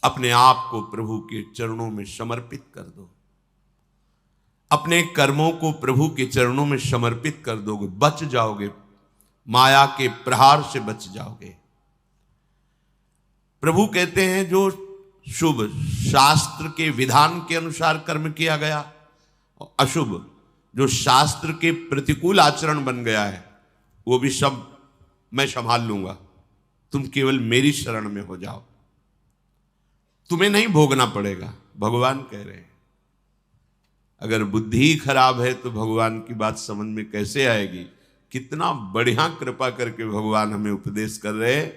अपने आप को प्रभु के चरणों में समर्पित कर दो, अपने कर्मों को प्रभु के चरणों में समर्पित कर दोगे, बच जाओगे, माया के प्रहार से बच जाओगे। प्रभु कहते हैं जो शुभ शास्त्र के विधान के अनुसार कर्म किया गया, और अशुभ जो शास्त्र के प्रतिकूल आचरण बन गया है, वो भी सब मैं संभाल लूंगा, तुम केवल मेरी शरण में हो जाओ, तुम्हें नहीं भोगना पड़ेगा। भगवान कह रहे हैं। अगर बुद्धि ही खराब है तो भगवान की बात समझ में कैसे आएगी। कितना बढ़िया कृपा करके भगवान हमें उपदेश कर रहे हैं।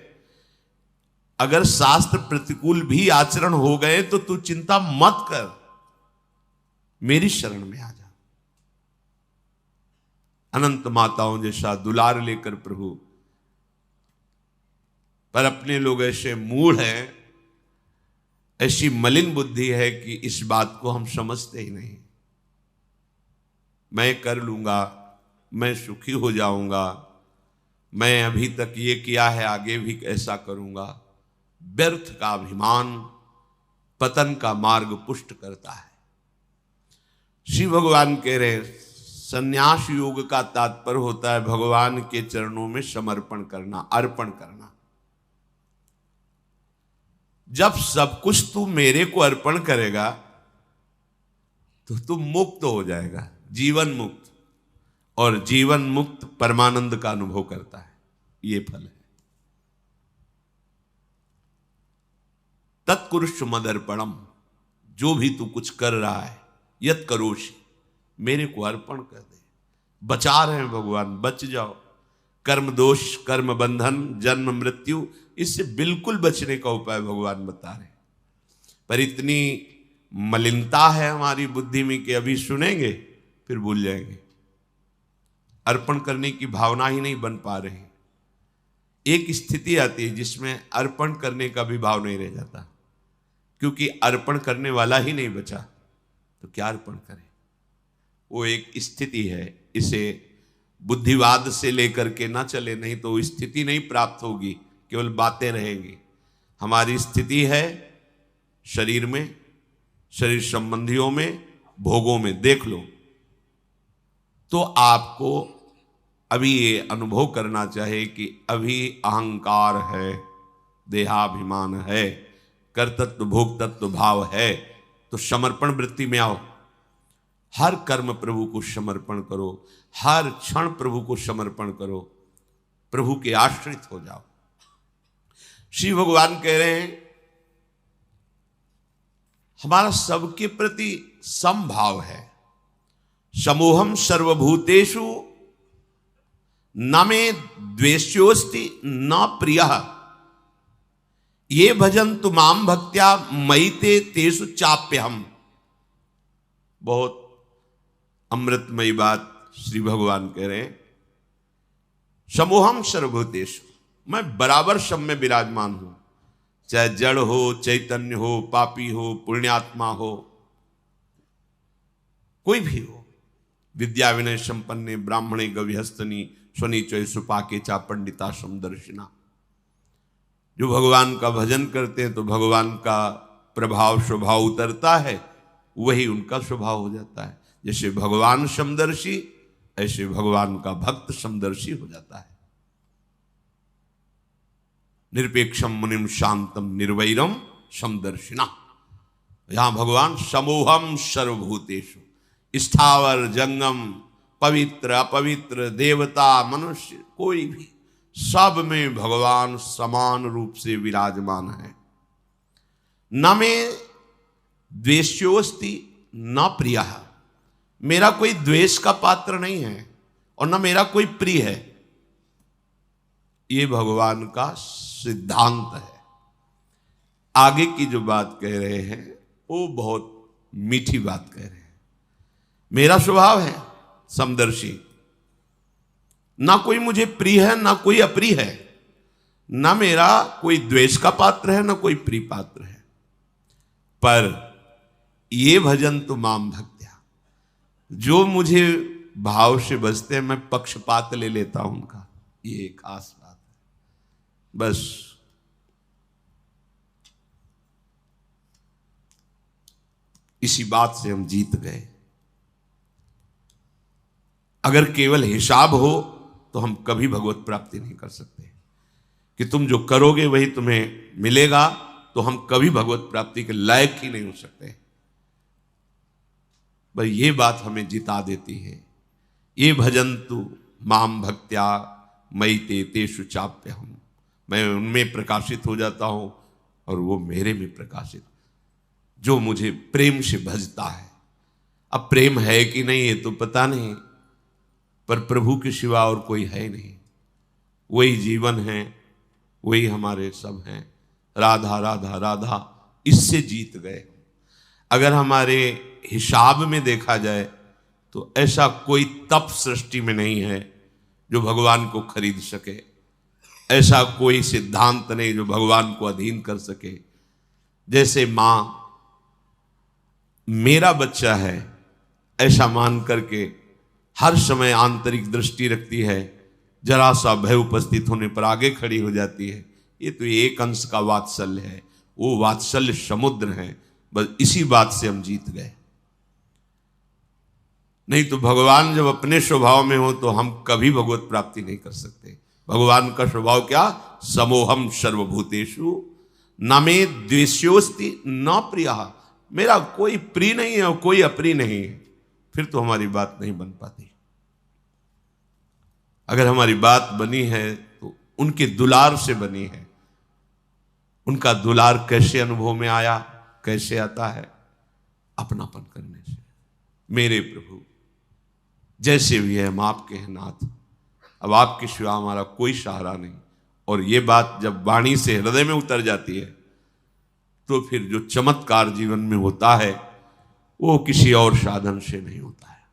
अगर शास्त्र प्रतिकूल भी आचरण हो गए तो तू चिंता मत कर, मेरी शरण में आ जा। अनंत माताओं जैसा दुलार लेकर प्रभु, पर अपने लोग ऐसे मूढ़ हैं, ऐसी मलिन बुद्धि है कि इस बात को हम समझते ही नहीं। मैं कर लूंगा, मैं सुखी हो जाऊंगा, मैं अभी तक ये किया है आगे भी ऐसा करूंगा। व्यर्थ का अभिमान पतन का मार्ग पुष्ट करता है। श्री भगवान कह रहे, संन्यास योग का तात्पर्य होता है भगवान के चरणों में समर्पण करना, अर्पण करना। जब सब कुछ तू मेरे को अर्पण करेगा तो तू मुक्त हो जाएगा, जीवन मुक्त, और जीवन मुक्त परमानंद का अनुभव करता है। ये फल है। तत्कुरुष मदर्पणम, जो भी तू कुछ कर रहा है, यत करोषि, मेरे को अर्पण कर दे। बचा रहे हैं भगवान, बच जाओ। कर्म दोष, कर्म बंधन, जन्म मृत्यु, इससे बिल्कुल बचने का उपाय भगवान बता रहे हैं। पर इतनी मलिनता है हमारी बुद्धि में कि अभी सुनेंगे फिर भूल जाएंगे। अर्पण करने की भावना ही नहीं बन पा रही। एक स्थिति आती है जिसमें अर्पण करने का भी भाव नहीं रह जाता, क्योंकि अर्पण करने वाला ही नहीं बचा, तो क्या अर्पण करें। वो एक स्थिति है, इसे बुद्धिवाद से लेकर के ना चले, नहीं तो स्थिति नहीं प्राप्त होगी, केवल बातें रहेंगी। हमारी स्थिति है शरीर में, शरीर संबंधियों में, भोगों में। देख लो तो आपको अभी ये अनुभव करना चाहिए कि अभी अहंकार है, देहाभिमान है, कर्तृत्व भोक्तृत्व भाव है, तो समर्पण वृत्ति में आओ। हर कर्म प्रभु को समर्पण करो, हर क्षण प्रभु को समर्पण करो, प्रभु के आश्रित हो जाओ। श्री भगवान कह रहे हैं हमारा सबके प्रति समभाव है। समोहम सर्वभूतेषु न मे द्वेष्योस्ति न प्रियः, ये भजन्तु माम भक्त्या मयि ते तेषु चाप्यहम्। बहुत अमृतमयी बात श्री भगवान कह रहे हैं। समोहम सर्वभूतेषु, मैं बराबर सब में विराजमान हूं, चाहे जड़ हो, चैतन्य हो, पापी हो, पुण्यात्मा हो, कोई भी हो। विद्या विनय संपन्ने ब्राह्मणे गविहस्तनी स्वनीचय सुपाके चा पंडिता समदर्शिना। जो भगवान का भजन करते हैं तो भगवान का प्रभाव स्वभाव उतरता है, वही उनका स्वभाव हो जाता है। जैसे भगवान समदर्शी, ऐसे भगवान का भक्त समदर्शी हो जाता है। निरपेक्षम मुनिम शांतम निर्वैरम समदर्शिना। यहां भगवान समोहम सर्वभूतेषु, स्थावर जंगम, पवित्र अपवित्र, देवता मनुष्य, कोई भी, सब में भगवान समान रूप से विराजमान है। न मे द्वेष्योस्ति न प्रियः, मेरा कोई द्वेष का पात्र नहीं है और न मेरा कोई प्रिय है। ये भगवान का सिद्धांत है। आगे की जो बात कह रहे हैं वो बहुत मीठी बात कह रहे हैं। मेरा स्वभाव है समदर्शी, ना कोई मुझे प्रिय है ना कोई अप्रिय है, ना मेरा कोई द्वेष का पात्र है ना कोई प्रिय पात्र है। पर ये भजन तो माम भक्त्या, जो मुझे भाव से बजते हैं मैं पक्षपात ले लेता हूं उनका। ये खास बात है। बस इसी बात से हम जीत गए। अगर केवल हिसाब हो तो हम कभी भगवत प्राप्ति नहीं कर सकते, कि तुम जो करोगे वही तुम्हें मिलेगा, तो हम कभी भगवत प्राप्ति के लायक ही नहीं हो सकते। भाई ये बात हमें जिता देती है। ये भजन्तु माम भक्त्या मयि ते तेषु चाप्यहम्, मैं उनमें प्रकाशित हो जाता हूं और वो मेरे में प्रकाशित, जो मुझे प्रेम से भजता है। अब प्रेम है कि नहीं ये तो पता नहीं, पर प्रभु के सिवा और कोई है नहीं। वही जीवन है, वही हमारे सब हैं। राधा राधा राधा, इससे जीत गए। अगर हमारे हिसाब में देखा जाए तो ऐसा कोई तप सृष्टि में नहीं है जो भगवान को खरीद सके, ऐसा कोई सिद्धांत नहीं जो भगवान को अधीन कर सके। जैसे मां मेरा बच्चा है ऐसा मान करके हर समय आंतरिक दृष्टि रखती है, जरा सा भय उपस्थित होने पर आगे खड़ी हो जाती है, ये तो एक अंश का वात्सल्य है, वो वात्सल्य समुद्र है। बस इसी बात से हम जीत गए। नहीं तो भगवान जब अपने स्वभाव में हो तो हम कभी भगवत प्राप्ति नहीं कर सकते। भगवान का स्वभाव क्या? समोहम सर्वभूतेषु न मे द्वेष्योस्ति न प्रियः, मेरा कोई प्रिय नहीं है और कोई अप्रिय नहीं है। फिर तो हमारी बात नहीं बन पाती। अगर हमारी बात बनी है तो उनके दुलार से बनी है। उनका दुलार कैसे अनुभव में आया, कैसे आता है? अपनापन करने से। मेरे प्रभु जैसे भी है हम आपके हैं नाथ, अब आपके सिवा हमारा कोई सहारा नहीं। और ये बात जब वाणी से हृदय में उतर जाती है तो फिर जो चमत्कार जीवन में होता है वो किसी और साधन से नहीं होता है।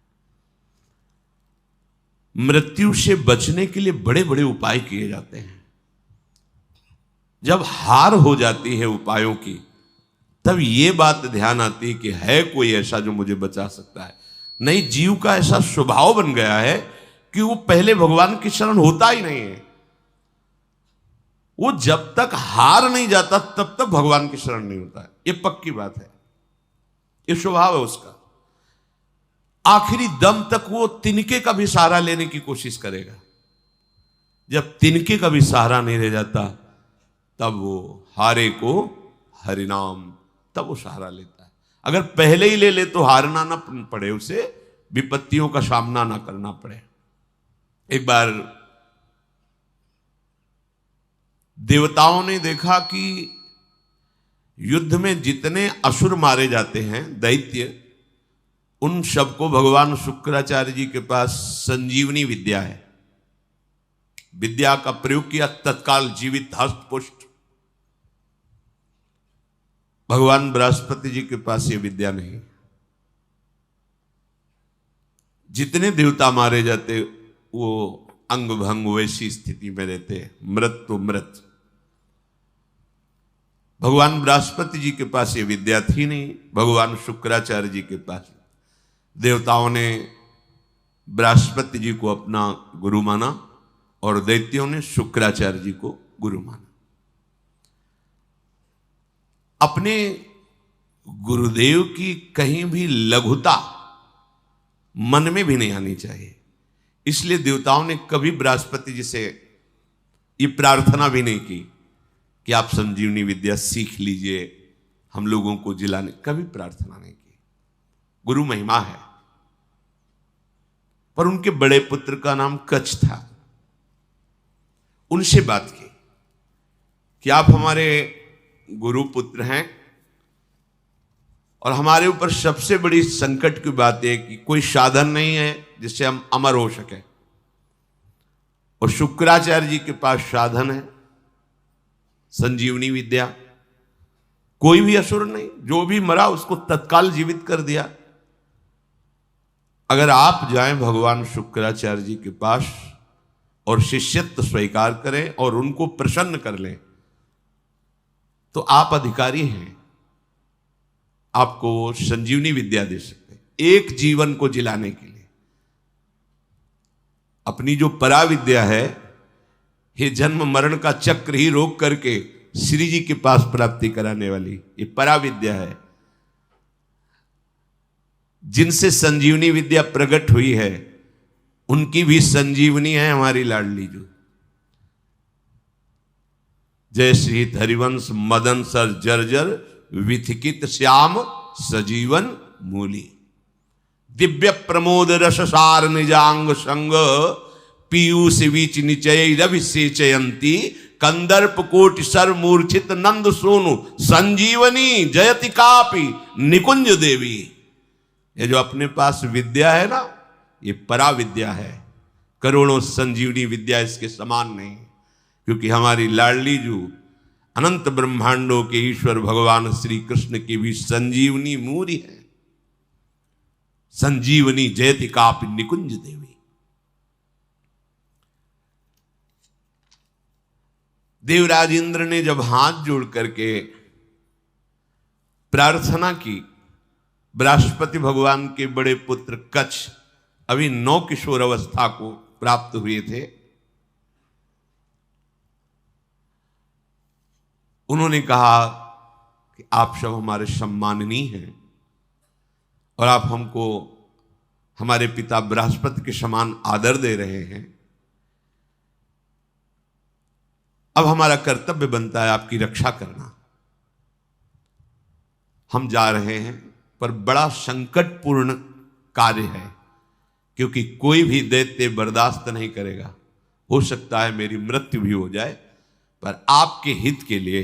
मृत्यु से बचने के लिए बड़े बड़े उपाय किए जाते हैं। जब हार हो जाती है उपायों की, तब ये बात ध्यान आती है कि है कोई ऐसा जो मुझे बचा सकता है। नहीं, जीव का ऐसा स्वभाव बन गया है कि वो पहले भगवान की शरण होता ही नहीं है। वो जब तक हार नहीं जाता तब तक भगवान की शरण नहीं होता है। ये पक्की बात है, ये स्वभाव है उसका। आखिरी दम तक वो तिनके का भी सहारा लेने की कोशिश करेगा। जब तिनके का भी सहारा नहीं रह जाता तब वो हारे को हरिनाम, तब वो सहारा लेता है। अगर पहले ही ले ले तो हारना ना पड़े, उसे विपत्तियों का सामना ना करना पड़े। एक बार देवताओं ने देखा कि युद्ध में जितने असुर मारे जाते हैं, दैत्य, उन सबको भगवान शुक्राचार्य जी के पास संजीवनी विद्या है। विद्या का प्रयोग किया, तत्काल जीवित हस्त पुष्ट। भगवान बृहस्पति जी के पास ये विद्या नहीं। जितने देवता मारे जाते वो अंग भंग वैसी स्थिति में रहते, मृत तो मृत। भगवान बृहस्पति जी के पास ये विद्या थी नहीं, भगवान शुक्राचार्य जी के पास। देवताओं ने बृहस्पति जी को अपना गुरु माना और दैत्यों ने शुक्राचार्य जी को गुरु माना। अपने गुरुदेव की कहीं भी लघुता मन में भी नहीं आनी चाहिए। इसलिए देवताओं ने कभी बृहस्पति जी से ये प्रार्थना भी नहीं की कि आप संजीवनी विद्या सीख लीजिए, हम लोगों को जिलाने, कभी प्रार्थना नहीं की। गुरु महिमा है। पर उनके बड़े पुत्र का नाम कच्छ था। उनसे बात की कि आप हमारे गुरु पुत्र हैं और हमारे ऊपर सबसे बड़ी संकट की बात है कि कोई साधन नहीं है जिससे हम अमर हो सके। और शुक्राचार्य जी के पास साधन है, संजीवनी विद्या। कोई भी असुर नहीं, जो भी मरा उसको तत्काल जीवित कर दिया। अगर आप जाएं भगवान शुक्राचार्य जी के पास और शिष्यत्व स्वीकार करें और उनको प्रसन्न कर लें तो आप अधिकारी हैं, आपको वो संजीवनी विद्या दे सकते हैं एक जीवन को जिलाने के लिए। अपनी जो पराविद्या है, ये जन्म मरण का चक्र ही रोक करके श्री जी के पास प्राप्ति कराने वाली ये पराविद्या है। जिनसे संजीवनी विद्या प्रकट हुई है उनकी भी संजीवनी है हमारी लाडली जो। जय श्री हरिवंश मदन सर जर्जर विथिकित श्याम सजीवन मूली। दिव्य प्रमोद रस सार निजांग संग पीयूष बीच निचय रविसेचयंती कंदर्प कोटि सर मूर्छित नंद सोनु संजीवनी जयति कापि निकुंज देवी। ये जो अपने पास विद्या है ना, ये परा विद्या है, करोड़ों संजीवनी विद्या इसके समान नहीं। क्योंकि हमारी लाडली जो अनंत ब्रह्मांडों के ईश्वर भगवान श्री कृष्ण की भी संजीवनी मूरी है। संजीवनी जयति कापि निकुंज देवी। देवराज इंद्र ने जब हाथ जोड़ करके प्रार्थना की, बृहस्पति भगवान के बड़े पुत्र कच्छ अभी 9 किशोर अवस्था को प्राप्त हुए थे, उन्होंने कहा कि आप सब हमारे सम्माननीय हैं और आप हमको हमारे पिता बृहस्पति के समान आदर दे रहे हैं। अब हमारा कर्तव्य बनता है आपकी रक्षा करना। हम जा रहे हैं पर बड़ा संकटपूर्ण कार्य है, क्योंकि कोई भी दैत्य बर्दाश्त नहीं करेगा। हो सकता है मेरी मृत्यु भी हो जाए, पर आपके हित के लिए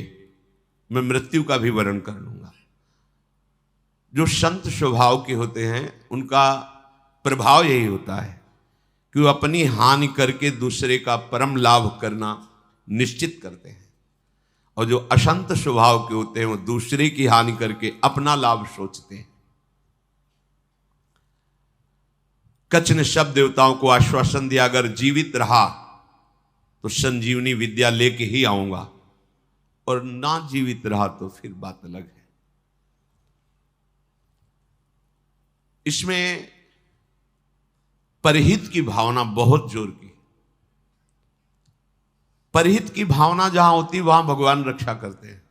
मैं मृत्यु का भी वरण कर लूंगा। जो संत स्वभाव के होते हैं उनका प्रभाव यही होता है कि वो अपनी हानि करके दूसरे का परम लाभ करना निश्चित करते हैं, और जो अशंत स्वभाव के होते हैं वो दूसरे की हानि करके अपना लाभ सोचते हैं। कच्छ ने सब देवताओं को आश्वासन दिया, अगर जीवित रहा तो संजीवनी विद्या लेके ही आऊंगा, और ना जीवित रहा तो फिर बात अलग है। इसमें परहित की भावना बहुत जोर की। परहित की भावना जहां होती वहां भगवान रक्षा करते हैं।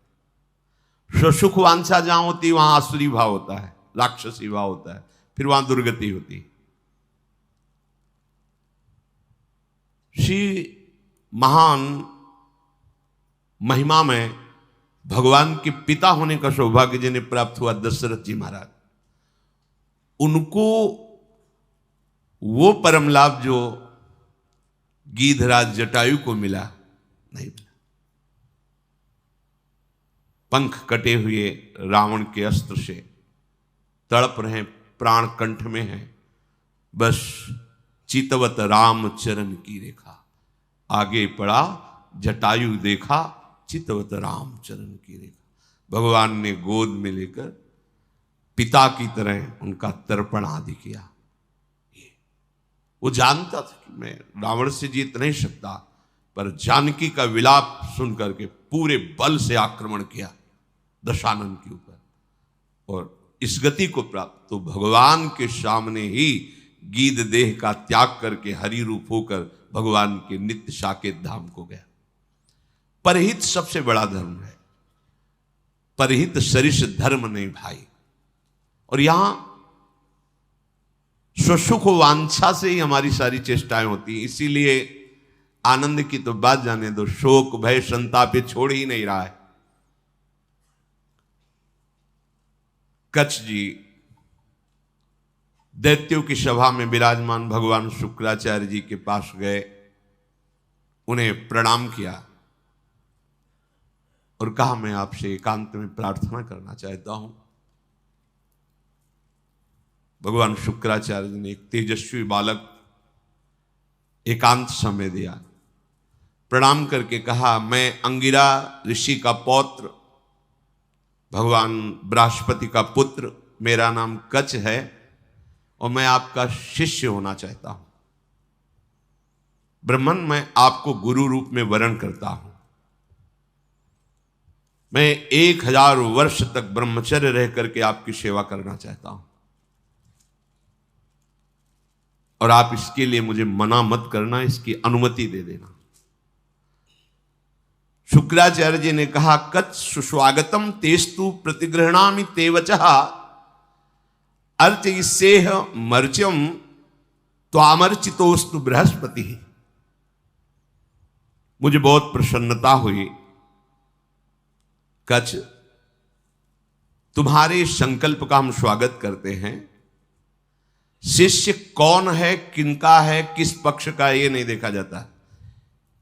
स्वसुख वांछा जहां होती वहां आसुरी भाव होता है, राक्षसी भाव होता है, फिर वहां दुर्गति होती है। श्री महान महिमा में भगवान के पिता होने का सौभाग्य जिन्हें प्राप्त हुआ दशरथ जी महाराज, उनको वो परम लाभ जो गीधराज जटायु को मिला नहीं मिला। पंख कटे हुए रावण के अस्त्र से तड़प रहे, प्राण कंठ में है, बस चितवत राम चरण की रेखा। आगे पड़ा जटायु देखा, चितवत राम चरण की रेखा। भगवान ने गोद में लेकर पिता की तरह उनका तर्पण आदि किया। वो जानता था कि मैं रावण से जीत नहीं सकता, पर जानकी का विलाप सुन करके पूरे बल से आक्रमण किया दशानन के ऊपर, और इस गति को प्राप्त तो भगवान के सामने ही गीध देह का त्याग करके हरि रूप होकर भगवान के नित्य साकेत धाम को गया। परहित सबसे बड़ा धर्म है, परहित सरिष धर्म नहीं भाई। और यहां स्वसुख वांछा से ही हमारी सारी चेष्टाएं होती, इसीलिए आनंद की तो बात जाने दो, शोक भय संताप ये छोड़ ही नहीं रहा है। कच्छ जी दैत्यों की सभा में विराजमान भगवान शुक्राचार्य जी के पास गए, उन्हें प्रणाम किया और कहा मैं आपसे एकांत में प्रार्थना करना चाहता हूं। भगवान शुक्राचार्य जी ने एक तेजस्वी बालक एकांत समय दिया, प्रणाम करके कहा मैं अंगिरा ऋषि का पौत्र, भगवान बृहस्पति का पुत्र, मेरा नाम कच्छ है और मैं आपका शिष्य होना चाहता हूं। ब्रह्मन, मैं आपको गुरु रूप में वरण करता हूं। मैं 1000 वर्ष तक ब्रह्मचर्य रह करके आपकी सेवा करना चाहता हूं, और आप इसके लिए मुझे मना मत करना, इसकी अनुमति दे देना। शुक्राचार्य जी ने कहा कच्छ सुस्वागतम तेस्तु प्रतिगृहणामि ते वचः। अर्चयिष्येह मर्च्यम त्वामर्चितोस्तु बृहस्पति। मुझे बहुत प्रसन्नता हुई। कच्छ, तुम्हारे संकल्प का हम स्वागत करते हैं। शिष्य कौन है, किनका है, किस पक्ष का, ये नहीं देखा जाता।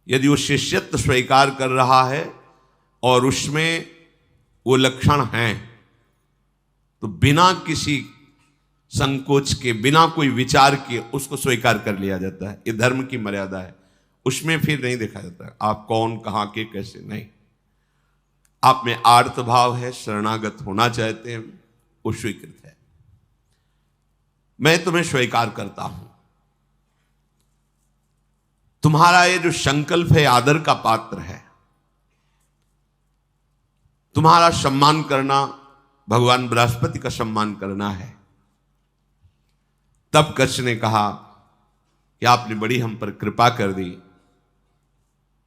यदि वो शिष्यत्व स्वीकार कर रहा है और उसमें वो लक्षण हैं तो बिना किसी संकोच के, बिना कोई विचार के उसको स्वीकार कर लिया जाता है। ये धर्म की मर्यादा है। उसमें फिर नहीं देखा जाता आप कौन, कहां के, कैसे, नहीं। आप में आर्त भाव है, शरणागत होना चाहते हैं, वो स्वीकृत है। मैं तुम्हें स्वीकार करता हूं। तुम्हारा ये जो संकल्प है आदर का पात्र है। तुम्हारा सम्मान करना, भगवान बृहस्पति का सम्मान करना है। तब कच्छ ने कहा कि आपने बड़ी हम पर कृपा कर दी।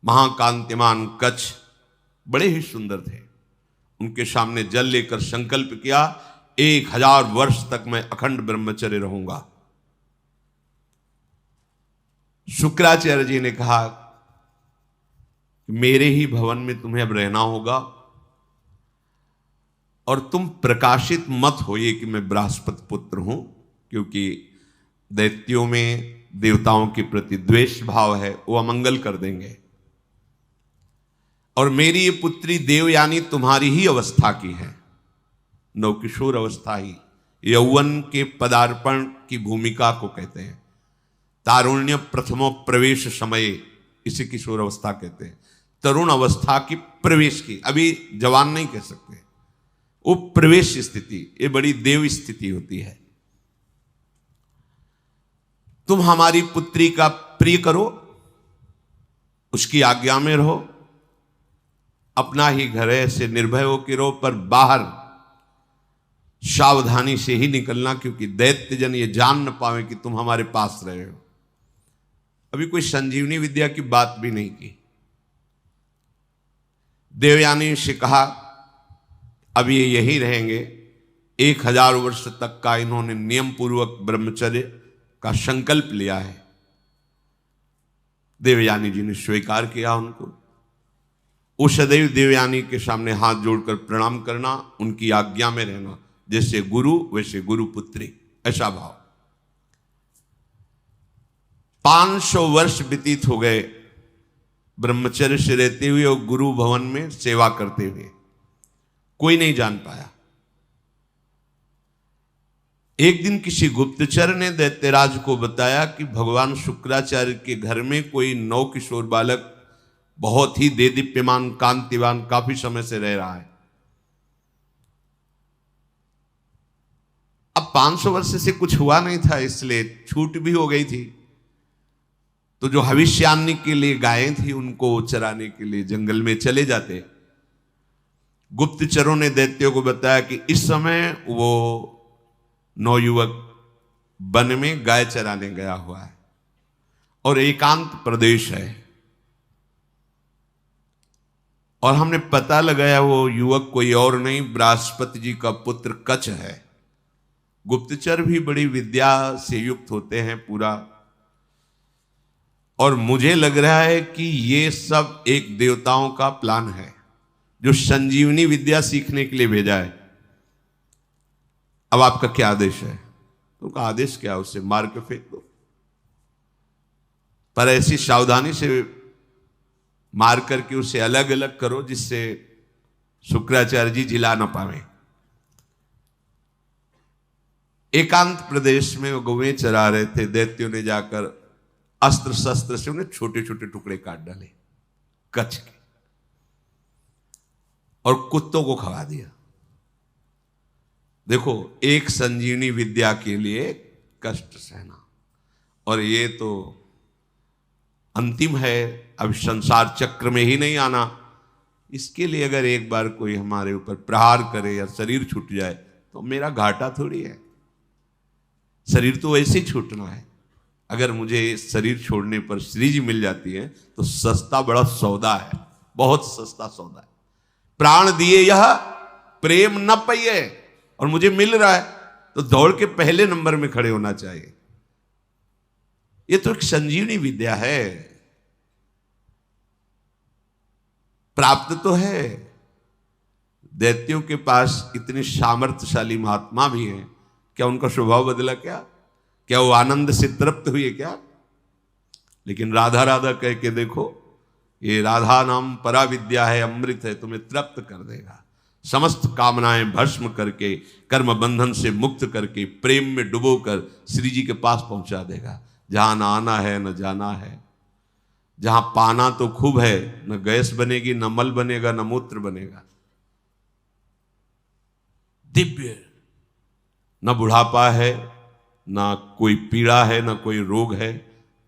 महाकांतिमान कच्छ बड़े ही सुंदर थे। उनके सामने जल लेकर संकल्प किया, 1000 वर्ष तक मैं अखंड ब्रह्मचर्य रहूंगा। शुक्राचार्य जी ने कहा, मेरे ही भवन में तुम्हें अब रहना होगा और तुम प्रकाशित मत होइए कि मैं बृहस्पति पुत्र हूं, क्योंकि दैत्यों में देवताओं के प्रति द्वेष भाव है, वो अमंगल कर देंगे। और मेरी ये पुत्री देवयानी तुम्हारी ही अवस्था की है, नवकिशोर अवस्था ही, यौवन के पदार्पण की भूमिका को कहते हैं। तारुण्य प्रथमो प्रवेश समय, इसे किशोर अवस्था कहते हैं। तरुण अवस्था की प्रवेश की, अभी जवान नहीं कह सकते, वो प्रवेश स्थिति, ये बड़ी देव स्थिति होती है। तुम हमारी पुत्री का प्रिय करो, उसकी आज्ञा में रहो, अपना ही घर है, ऐसे निर्भय होकर रहो, पर बाहर सावधानी से ही निकलना, क्योंकि दैत्यजन ये जान न पावे कि तुम हमारे पास रहे हो। अभी कोई संजीवनी विद्या की बात भी नहीं की। देवयानी से कहा अब ये यही रहेंगे। 1000 वर्ष तक का इन्होंने नियम पूर्वक ब्रह्मचर्य का संकल्प लिया है। देवयानी जी ने स्वीकार किया उनको। वो सदैव देवयानी के सामने हाथ जोड़कर प्रणाम करना, उनकी आज्ञा में रहना, जैसे गुरु वैसे गुरु पुत्री, ऐसा भाव। 500 वर्ष व्यतीत हो गए ब्रह्मचर्य से रहते हुए और गुरु भवन में सेवा करते हुए, कोई नहीं जान पाया। एक दिन किसी गुप्तचर ने दैत्यराज को बताया कि भगवान शुक्राचार्य के घर में कोई नवकिशोर बालक बहुत ही देदीप्यमान, कांतिवान, काफी समय से रह रहा है। अब 500 वर्ष से कुछ हुआ नहीं था, इसलिए छूट भी हो गई थी। तो जो भविष्यान्नी के लिए गायें थी, उनको चराने के लिए जंगल में चले जाते। गुप्तचरों ने दैत्यों को बताया कि इस समय वो नवयुवक वन में गाय चराने गया हुआ है और एकांत प्रदेश है, और हमने पता लगाया वो युवक कोई और नहीं, बृहस्पति जी का पुत्र कच्छ है। गुप्तचर भी बड़ी विद्या से युक्त होते हैं पूरा, और मुझे लग रहा है कि ये सब एक देवताओं का प्लान है जो संजीवनी विद्या सीखने के लिए भेजा है। अब आपका क्या आदेश है? तो का आदेश क्या, उसे मार के फेंक दो, पर ऐसी सावधानी से मार करके उसे अलग अलग करो जिससे शुक्राचार्य जी जिला ना पावे। एकांत प्रदेश में वो गौवें चरा रहे थे। दैत्यों ने जाकर अस्त्र शस्त्र से उन्हें छोटे छोटे टुकड़े काट डाले कच्छ के और कुत्तों को खवा दिया। देखो, एक संजीवनी विद्या के लिए कष्ट सहना, और ये तो अंतिम है, अब संसार चक्र में ही नहीं आना। इसके लिए अगर एक बार कोई हमारे ऊपर प्रहार करे या शरीर छूट जाए तो मेरा घाटा थोड़ी है। शरीर तो वैसे ही छूटना है। अगर मुझे शरीर छोड़ने पर श्री जी मिल जाती है तो सस्ता बड़ा सौदा है, बहुत सस्ता सौदा है। प्राण दिए यह प्रेम न पाइए, और मुझे मिल रहा है तो दौड़ के पहले नंबर में खड़े होना चाहिए। ये तो एक संजीवनी विद्या है, प्राप्त तो है। दैत्यों के पास इतने सामर्थ्यशाली महात्मा भी हैं, क्या उनका स्वभाव बदला? क्या वो आनंद से तृप्त हुए क्या? लेकिन राधा राधा कह के देखो, ये राधा नाम परा विद्या है, अमृत है, तुम्हें तृप्त कर देगा। समस्त कामनाएं भस्म करके, कर्म बंधन से मुक्त करके, प्रेम में डुबोकर श्री जी के पास पहुंचा देगा। जहां न आना है न जाना है, जहां पाना तो खूब है, न गैस बनेगी, न मल बनेगा, न मूत्र बनेगा। दिव्य, न बुढ़ापा है, न कोई पीड़ा है, न कोई रोग है,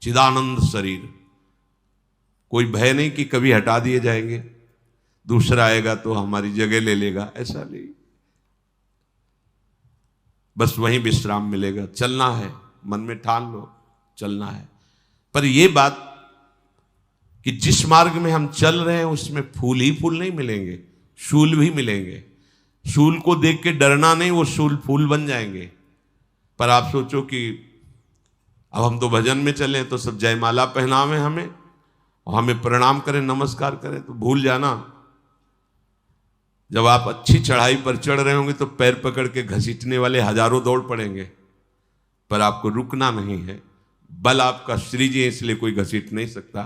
चिदानंद शरीर। कोई भय नहीं कि कभी हटा दिए जाएंगे, दूसरा आएगा तो हमारी जगह ले लेगा, ऐसा नहीं। बस वहीं विश्राम मिलेगा। चलना है, मन में ठान लो, चलना है। पर यह बात कि जिस मार्ग में हम चल रहे हैं उसमें फूल ही फूल नहीं मिलेंगे, शूल भी मिलेंगे। शूल को देख के डरना नहीं, वो शूल फूल बन जाएंगे। पर आप सोचो कि अब हम तो भजन में चले तो सब जयमाला पहनावे हमें, और हमें प्रणाम करें, नमस्कार करें, तो भूल जाना जब आप अच्छी चढ़ाई पर चढ़ रहे होंगे तो पैर पकड़ के घसीटने वाले हजारों दौड़ पड़ेंगे, पर आपको रुकना नहीं है। बल आपका श्री जी है, इसलिए कोई घसीट नहीं सकता,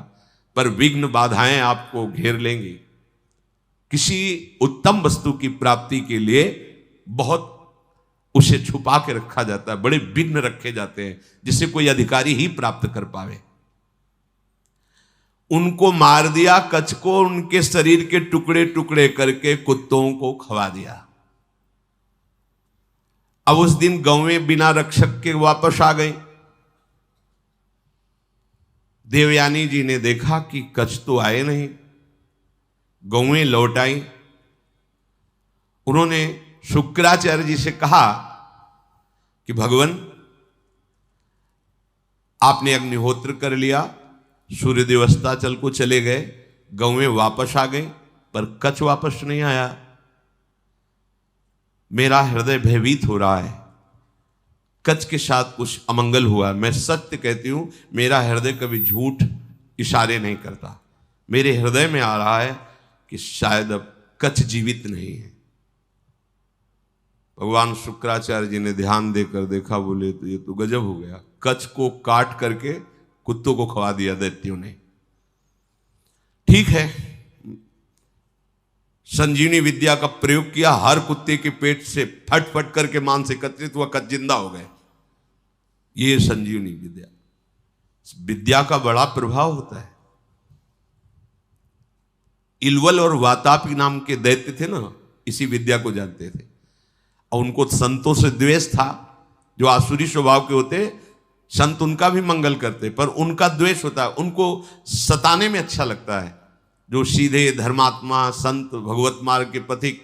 पर विघ्न बाधाएं आपको घेर लेंगी। किसी उत्तम वस्तु की प्राप्ति के लिए बहुत उसे छुपा के रखा जाता है, बड़े विघ्न रखे जाते हैं जिसे कोई अधिकारी ही प्राप्त कर पावे। उनको मार दिया, कच्छ को, उनके शरीर के टुकड़े टुकड़े करके कुत्तों को खवा दिया। अब उस दिन गौवें बिना रक्षक के वापस आ गई। देवयानी जी ने देखा कि कच्छ तो आए नहीं, गौवें लौट आई। उन्होंने शुक्राचार्य जी से कहा कि भगवान, आपने अग्निहोत्र कर लिया, सूर्यदेव अस्ताचल को चले गए, गौवें वापस आ गई, पर कच्छ वापस नहीं आया। मेरा हृदय भयभीत हो रहा है, कच्छ के साथ कुछ अमंगल हुआ। मैं सत्य कहती हूं, मेरा हृदय कभी झूठ इशारे नहीं करता। मेरे हृदय में आ रहा है कि शायद अब कच्छ जीवित नहीं है। भगवान शुक्राचार्य जी ने ध्यान देकर देखा, बोले तो ये तो गजब हो गया, कच्छ को काट करके कुत्तों को खवा दिया दैत्यों ने। ठीक है, संजीवनी विद्या का प्रयोग किया, हर कुत्ते के पेट से फट फट करके मांस एकत्रित हुआ, कच्छ जिंदा हो गए। ये संजीवनी विद्या, विद्या का बड़ा प्रभाव होता है। इलवल और वातापी नाम के दैत्य थे ना, इसी विद्या को जानते थे, और उनको संतों से द्वेष था। जो आसुरी स्वभाव के होते, संत उनका भी मंगल करते, पर उनका द्वेष होता है, उनको सताने में अच्छा लगता है। जो सीधे धर्मात्मा संत भगवत मार्ग के पथिक,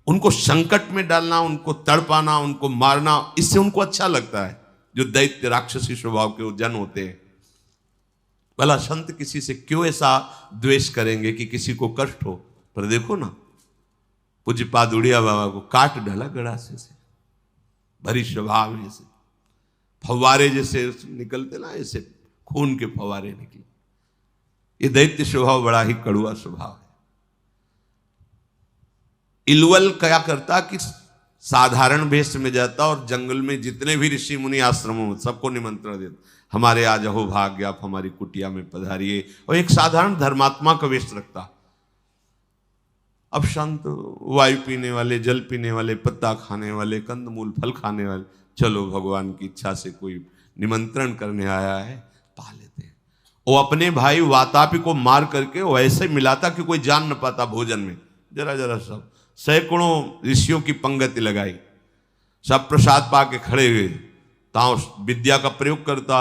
उनको संकट में डालना, उनको तड़पाना, उनको मारना, इससे उनको अच्छा लगता है। जो दैत्य राक्षसी स्वभाव के जन होते हैं, भला संत किसी से क्यों ऐसा द्वेष करेंगे कि किसी को कष्ट हो? पर देखो ना, पूज्यपाद उड़िया बाबा को काट डाला गड़ासे से, भरी स्वभाव जैसे फव्वारे जैसे निकलते ना, ऐसे खून के फव्वारे निकले। ये दैत्य स्वभाव बड़ा ही कड़ुआ स्वभाव है। इलवल क्या करता कि साधारण वेश में जाता और जंगल में जितने भी ऋषि मुनि आश्रमों में सबको निमंत्रण देता, हमारे आज अहो भाग्य, आप हमारी कुटिया में पधारिए, और एक साधारण धर्मात्मा का वेश रखता। अब संत वायु पीने वाले, जल पीने वाले, पत्ता खाने वाले, कंदमूल फल खाने वाले, चलो भगवान की इच्छा से कोई निमंत्रण करने आया है, पा लेते हैं। वो अपने भाई वातापी को मार करके वो ऐसे मिलाता कि कोई जान न पाता भोजन में। जरा जरा सब सैकड़ों ऋषियों की पंगति लगाई, सब प्रसाद पा के खड़े हुए, ताओ विद्या का प्रयोग करता,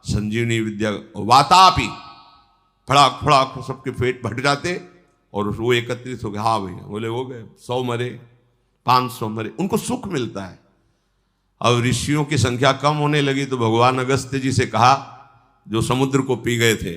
संजीवनी विद्या। वातापी फड़ाक फड़ाक सबके पेट भट जाते, और वो एकत्रित हो गए। हाँ भैया, बोले हो गए, 100 मरे, 500 मरे, उनको सुख मिलता है। अब ऋषियों की संख्या कम होने लगी तो भगवान अगस्त्य जी से कहा, जो समुद्र को पी गए थे,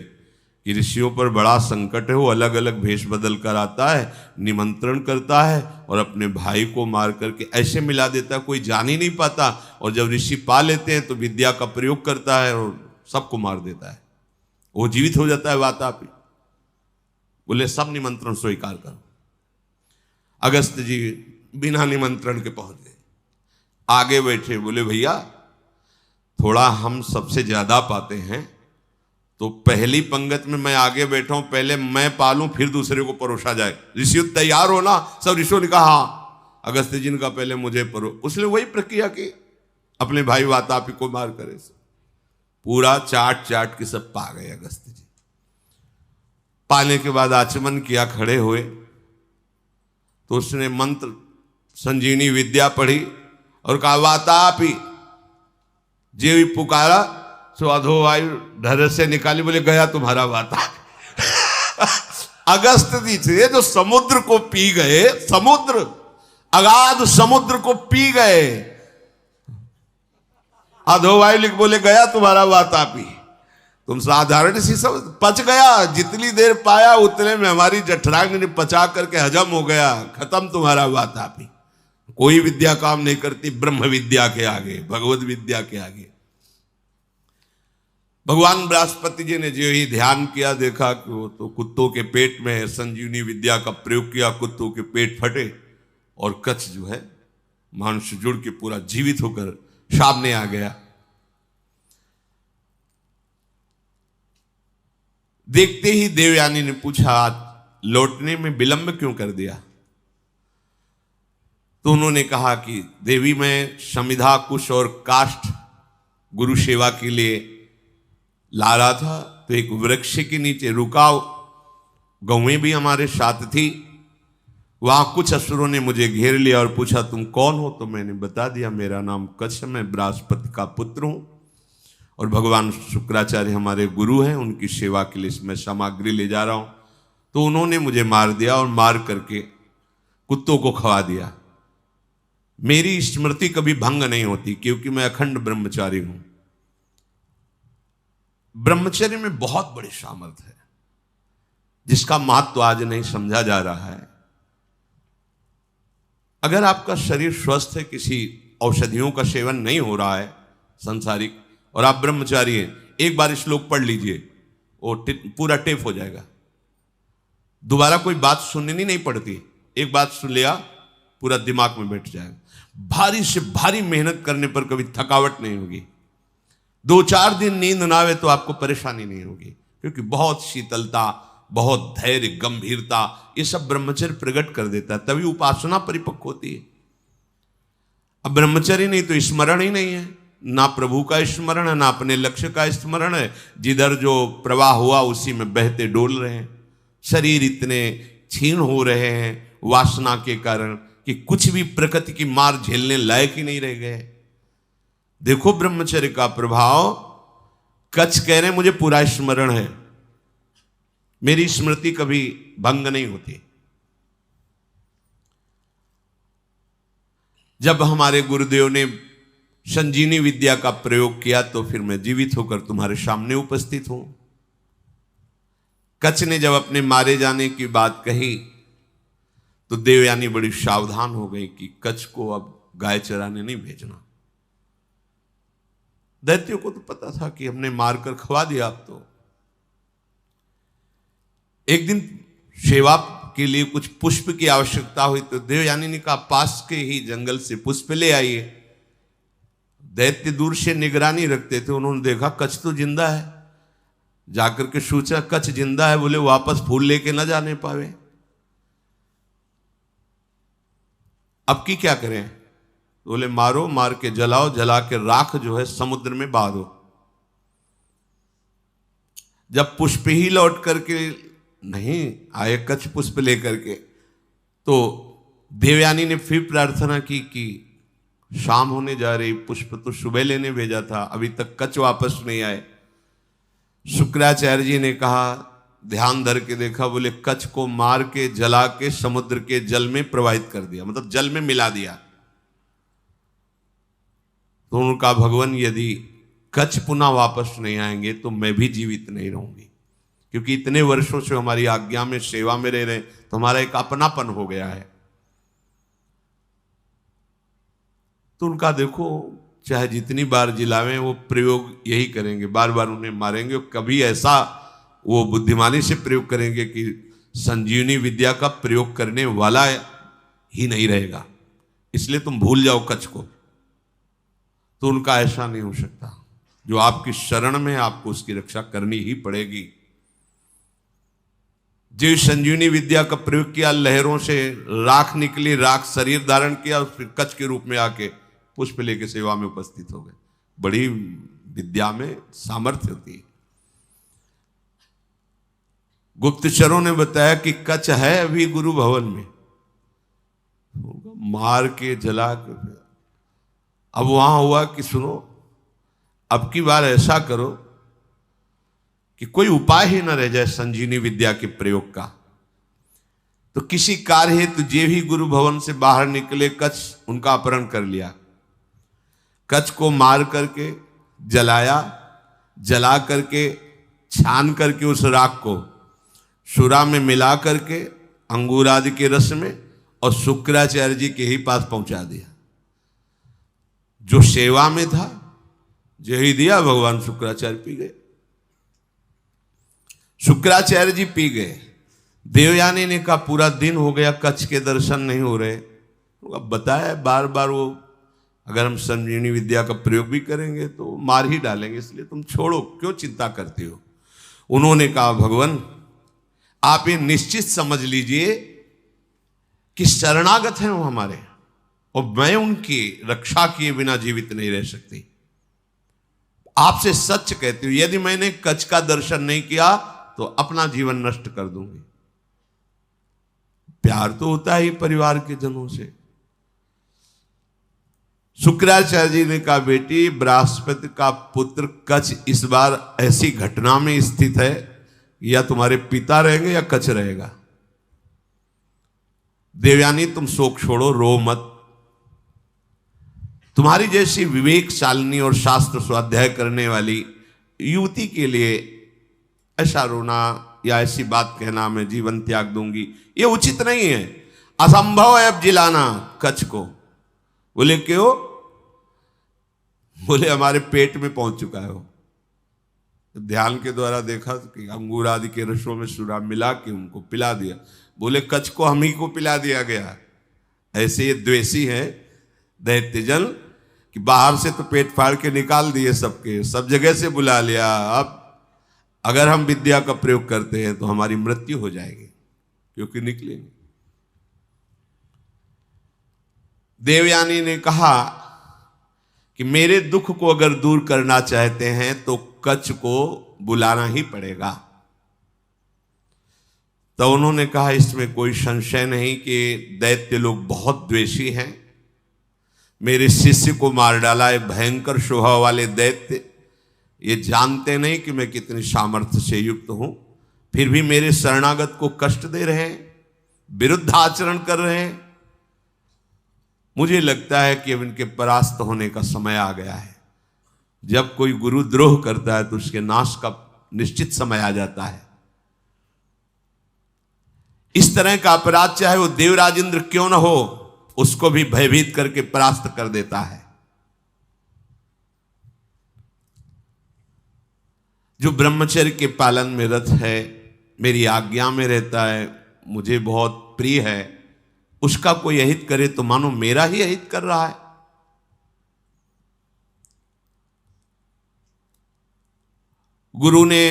कि ऋषियों पर बड़ा संकट है, वो अलग अलग भेष बदल कर आता है, निमंत्रण करता है और अपने भाई को मार करके ऐसे मिला देता है कोई जान ही नहीं पाता। और जब ऋषि पा लेते हैं तो विद्या का प्रयोग करता है और सबको मार देता है, वो जीवित हो जाता है वातापी। बोले सब निमंत्रण स्वीकार करो। अगस्त जी बिना निमंत्रण के पहुंच गए, आगे बैठे। बोले भैया थोड़ा हम सबसे ज्यादा पाते हैं, तो पहली पंगत में मैं आगे बैठा हूं, पहले मैं पालूं फिर दूसरे को परोसा जाए। ऋषि तैयार हो ना? सब ऋषियों ने कहा हाँ। अगस्त जी ने कहा पहले मुझे परो। उसने वही प्रक्रिया की, अपने भाई वातापी को मार करे पूरा चाट चाट के सब पा गए अगस्त जी। पाने के बाद आचमन किया, खड़े हुए तो उसने मंत्र संजीवनी विद्या पढ़ी और कहा वातापी, जे भी पुकारा सो अधोवायु ढर से निकाली। बोले गया तुम्हारा वातापी। अगस्त जी थे जो समुद्र को पी गए, समुद्र अगाध समुद्र को पी गए। अधोवायु लिख बोले गया तुम्हारा वातापी। तुम साधारण सी सब पच गया, जितनी देर पाया उतने में हमारी जठराग्नि ने पचा करके हजम हो गया, खत्म तुम्हारा वातापी। कोई विद्या काम नहीं करती ब्रह्म विद्या के आगे, भगवत विद्या के आगे। भगवान बृहस्पति जी ने जो ही ध्यान किया, देखा कि वो तो कुत्तों के पेट में है, संजीवनी विद्या का प्रयोग किया, कुत्तों के पेट फटे और कच्छ जो है मानुष जुड़ के पूरा जीवित होकर सामने आ गया। देखते ही देवयानी ने पूछा लौटने में विलंब क्यों कर दिया? तो उन्होंने कहा कि देवी मैं समिधा कुश और काष्ठ गुरु सेवा के लिए ला रहा था, तो एक वृक्ष के नीचे रुका, गौएं भी हमारे साथ थी। वहां कुछ असुरों ने मुझे घेर लिया और पूछा तुम कौन हो? तो मैंने बता दिया मेरा नाम कच्छ, मैं बृहस्पति का पुत्र हूं और भगवान शुक्राचार्य हमारे गुरु हैं, उनकी सेवा के लिए मैं सामग्री ले जा रहा हूं। तो उन्होंने मुझे मार दिया और मार करके कुत्तों को खवा दिया। मेरी स्मृति कभी भंग नहीं होती क्योंकि मैं अखंड ब्रह्मचारी हूं। ब्रह्मचर्य में बहुत बड़ी सामर्थ्य है जिसका महत्व आज नहीं समझा जा रहा है। अगर आपका शरीर स्वस्थ है, किसी औषधियों का सेवन नहीं हो रहा है संसारिक, और आप ब्रह्मचारी हैं, एक बार श्लोक पढ़ लीजिए, वो पूरा टेप हो जाएगा। दोबारा कोई बात सुननी नहीं पड़ती, एक बात सुन लिया पूरा दिमाग में बैठ जाएगा। भारी से भारी मेहनत करने पर कभी थकावट नहीं होगी। 2-4 दिन नींद ना आवे तो आपको परेशानी नहीं होगी, क्योंकि बहुत शीतलता, बहुत धैर्य, गंभीरता, ये सब ब्रह्मचर्य प्रकट कर देता है, तभी उपासना परिपक्व होती है। अब ब्रह्मचर्य नहीं तो स्मरण ही नहीं है, ना प्रभु का स्मरण है, ना अपने लक्ष्य का स्मरण है। जिधर जो प्रवाह हुआ उसी में बहते डोल रहे हैं। शरीर इतने क्षीण हो रहे हैं वासना के कारण कि कुछ भी प्रकृति की मार झेलने लायक ही नहीं रह गए। देखो ब्रह्मचर्य का प्रभाव। कच्छ कह रहे हैं मुझे पूरा स्मरण है, मेरी स्मृति कभी भंग नहीं होती। जब हमारे गुरुदेव ने संजीवनी विद्या का प्रयोग किया तो फिर मैं जीवित होकर तुम्हारे सामने उपस्थित हूं। कच्छ ने जब अपने मारे जाने की बात कही तो देवयानी बड़ी सावधान हो गई कि कच्छ को अब गाय चराने नहीं भेजना। दैत्यों को तो पता था कि हमने मारकर खवा दिया। अब तो एक दिन सेवा के लिए कुछ पुष्प की आवश्यकता हुई तो देवयानी ने कहा पास के ही जंगल से पुष्प ले आइए। दैत्य दूर से निगरानी रखते थे, उन्होंने देखा कच्छ तो जिंदा है, जाकर के सोचा कच्छ जिंदा है, बोले वापस फूल लेके ना जाने पावे, अब की क्या करें? बोले मारो, मार के जलाओ, जला के राख जो है समुद्र में बहा दो। जब पुष्प ही लौट करके नहीं आए कच्छ पुष्प लेकर के, तो देवयानी ने फिर प्रार्थना की कि शाम होने जा रही, पुष्प तो सुबह लेने भेजा था, अभी तक कच्छ वापस नहीं आए। शुक्राचार्य जी ने कहा, ध्यान धर के देखा, बोले कच्छ को मार के जला के समुद्र के जल में प्रवाहित कर दिया, मतलब जल में मिला दिया। तो उनका भगवान यदि कच्छ पुनः वापस नहीं आएंगे तो मैं भी जीवित नहीं रहूंगी। क्योंकि इतने वर्षों से हमारी आज्ञा में सेवा में रह रहे हैं, तो हमारा एक अपनापन हो गया है। तो उनका देखो, चाहे जितनी बार जिलावें वो प्रयोग यही करेंगे, बार बार उन्हें मारेंगे। कभी ऐसा वो बुद्धिमानी से प्रयोग करेंगे कि संजीवनी विद्या का प्रयोग करने वाला ही नहीं रहेगा, इसलिए तुम भूल जाओ कच्छ को। तो उनका ऐसा नहीं हो सकता। जो आपकी शरण में, आपको उसकी रक्षा करनी ही पड़ेगी। जो संजीवनी विद्या का प्रयोग किया, लहरों से राख निकली, राख शरीर धारण किया, फिर कच्छ के रूप में आके पुष्प लेके सेवा में उपस्थित हो गए। बड़ी विद्या में सामर्थ्य होती है। गुप्तचरों ने बताया कि कच्छ है अभी गुरु भवन में, मार के जला के। अब वहां हुआ कि सुनो, अब की बार ऐसा करो कि कोई उपाय ही न रह जाए संजीवनी विद्या के प्रयोग का। तो किसी कार्य हेतु जे भी गुरु भवन से बाहर निकले, कच्छ उनका अपहरण कर लिया। कच्छ को मार करके जलाया, जला करके छान करके उस राख को सुरा में मिला करके अंगूर आदि के रस में और शुक्राचार्य जी के ही पास पहुंचा दिया। जो सेवा में था, जो ही दिया, भगवान शुक्राचार्य पी गए। शुक्राचार्य जी पी गए। देवयानी ने कहा पूरा दिन हो गया, कच्छ के दर्शन नहीं हो रहे। अब बताया बार बार, वो अगर हम संजीवनी विद्या का प्रयोग भी करेंगे तो मार ही डालेंगे, इसलिए तुम छोड़ो, क्यों चिंता करते हो। उन्होंने कहा भगवान आप ये निश्चित समझ लीजिए कि शरणागत हैं वो हमारे, और मैं उनकी रक्षा किए बिना जीवित नहीं रह सकती। आपसे सच कहती हूं, यदि मैंने कच्छ का दर्शन नहीं किया तो अपना जीवन नष्ट कर दूंगी। प्यार तो होता है परिवार के जनों से। शुक्राचार्य जी ने कहा बेटी, बृहस्पति का पुत्र कच्छ इस बार ऐसी घटना में स्थित है, या तुम्हारे पिता रहेंगे या कच्छ रहेगा। देवयानी तुम शोक छोड़ो, रो मत। तुम्हारी जैसी विवेकशालिनी और शास्त्र स्वाध्याय करने वाली युवती के लिए ऐसा रोना या ऐसी बात कहना मैं जीवन त्याग दूंगी, ये उचित नहीं है। असंभव है अब जिलाना कच्छ को। बोले क्यों? बोले हमारे पेट में पहुंच चुका है वो। ध्यान के द्वारा देखा कि अंगूर आदि के रसों में सुरा मिला के उनको पिला दिया। बोले कच्छ को हम ही को पिला दिया गया। ऐसे ये द्वेषी हैं दैत्यजन कि बाहर से तो पेट फाड़ के निकाल दिए सबके, सब जगह से बुला लिया। अब अगर हम विद्या का प्रयोग करते हैं तो हमारी मृत्यु हो जाएगी, क्योंकि निकलेंगे। देवयानी ने कहा कि मेरे दुख को अगर दूर करना चाहते हैं तो कच्छ को बुलाना ही पड़ेगा। तो उन्होंने कहा इसमें कोई संशय नहीं कि दैत्य लोग बहुत द्वेषी हैं। मेरे शिष्य को मार डाला है भयंकर स्वभाव वाले दैत्य। ये जानते नहीं कि मैं कितनी सामर्थ्य से युक्त हूं, फिर भी मेरे शरणागत को कष्ट दे रहे हैं, विरुद्ध आचरण कर रहे हैं। मुझे लगता है कि अब इनके परास्त होने का समय आ गया है। जब कोई गुरु द्रोह करता है तो उसके नाश का निश्चित समय आ जाता है। इस तरह का अपराध चाहे वो देवराजेंद्र क्यों न हो, उसको भी भयभीत करके परास्त कर देता है। जो ब्रह्मचर्य के पालन में रत है, मेरी आज्ञा में रहता है, मुझे बहुत प्रिय है, उसका कोई अहित करे तो मानो मेरा ही अहित कर रहा है। गुरु ने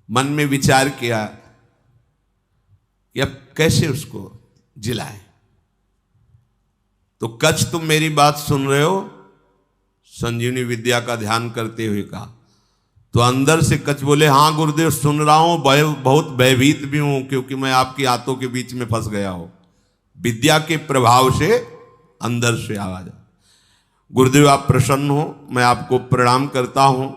मन में विचार किया कि अब कैसे उसको जिलाए। तो कच्छ तुम मेरी बात सुन रहे हो? संजीवनी विद्या का ध्यान करते हुए कहा। तो अंदर से कच्छ बोले हाँ गुरुदेव सुन रहा हूं, बहुत भयभीत भी हूं, क्योंकि मैं आपकी आंतों के बीच में फंस गया हूं। विद्या के प्रभाव से अंदर से आवाज। गुरुदेव आप प्रसन्न हो, मैं आपको प्रणाम करता हूं।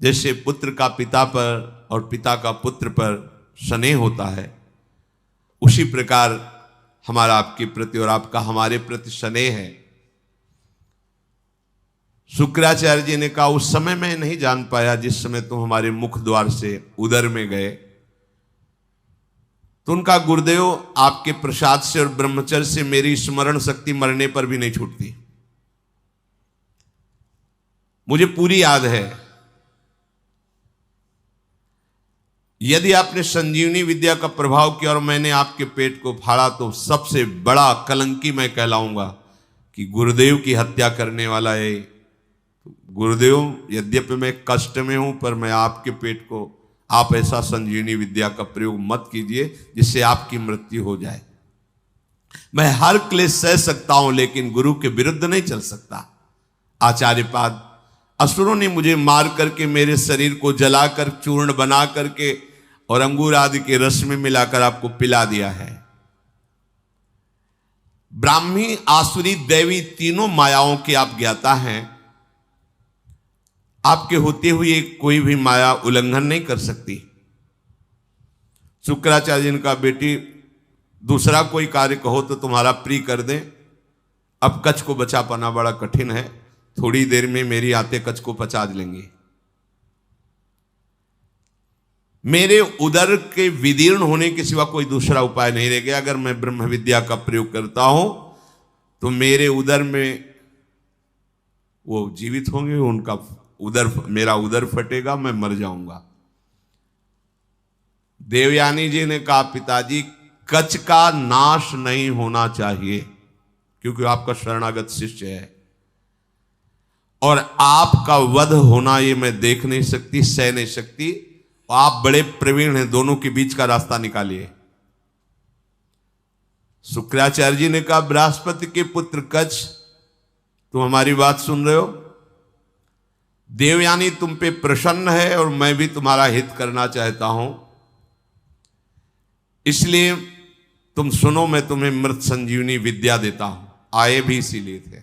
जैसे पुत्र का पिता पर और पिता का पुत्र पर स्नेह होता है, उसी प्रकार हमारा आपके प्रति और आपका हमारे प्रति स्नेह है। शुक्राचार्य जी ने कहा उस समय मैं नहीं जान पाया जिस समय तुम हमारे मुख द्वार से उदर में गए। तो उनका गुरुदेव आपके प्रसाद से और ब्रह्मचर्य से मेरी स्मरण शक्ति मरने पर भी नहीं छूटती। मुझे पूरी याद है। यदि आपने संजीवनी विद्या का प्रभाव किया और मैंने आपके पेट को फाड़ा तो सबसे बड़ा कलंकी मैं कहलाऊंगा कि गुरुदेव की हत्या करने वाला है। गुरुदेव, यद्यपि मैं कष्ट में हूं पर मैं आपके पेट को, आप ऐसा संजीवनी विद्या का प्रयोग मत कीजिए जिससे आपकी मृत्यु हो जाए। मैं हर क्लेश सह सकता हूं लेकिन गुरु के विरुद्ध नहीं चल सकता। आचार्यपाद, असुरों ने मुझे मार करके मेरे शरीर को जलाकर चूर्ण बना करके और अंगूर आदि के रस में मिलाकर आपको पिला दिया है। ब्राह्मी, आसुरी, दैवी तीनों मायाओं के आप ज्ञाता हैं। आपके होते हुए कोई भी माया उल्लंघन नहीं कर सकती। शुक्राचार्य जी ने कहा बेटी दूसरा कोई कार्य कहो तो तुम्हारा प्रिय कर दें। अब कच्छ को बचा पाना बड़ा कठिन है, थोड़ी देर में मेरी आते कच्छ को पचा लेंगे। मेरे उदर के विदीर्ण होने के सिवा कोई दूसरा उपाय नहीं रह गया। अगर मैं ब्रह्म विद्या का प्रयोग करता हूं तो मेरे उदर में वो जीवित होंगे, उनका उदर, मेरा उदर फटेगा, मैं मर जाऊंगा। देवयानी जी ने कहा पिताजी कच्छ का नाश नहीं होना चाहिए क्योंकि आपका शरणागत शिष्य है और आपका वध होना ये मैं देख नहीं सकती, सह नहीं सकती। आप बड़े प्रवीण हैं, दोनों के बीच का रास्ता निकालिए। शुक्राचार्य जी ने कहा बृहस्पति के पुत्र कच्छ, तुम हमारी बात सुन रहे हो? देवयानी तुम पे प्रसन्न है और मैं भी तुम्हारा हित करना चाहता हूं, इसलिए तुम सुनो, मैं तुम्हें मृत संजीवनी विद्या देता हूं। आए भी इसीलिए थे,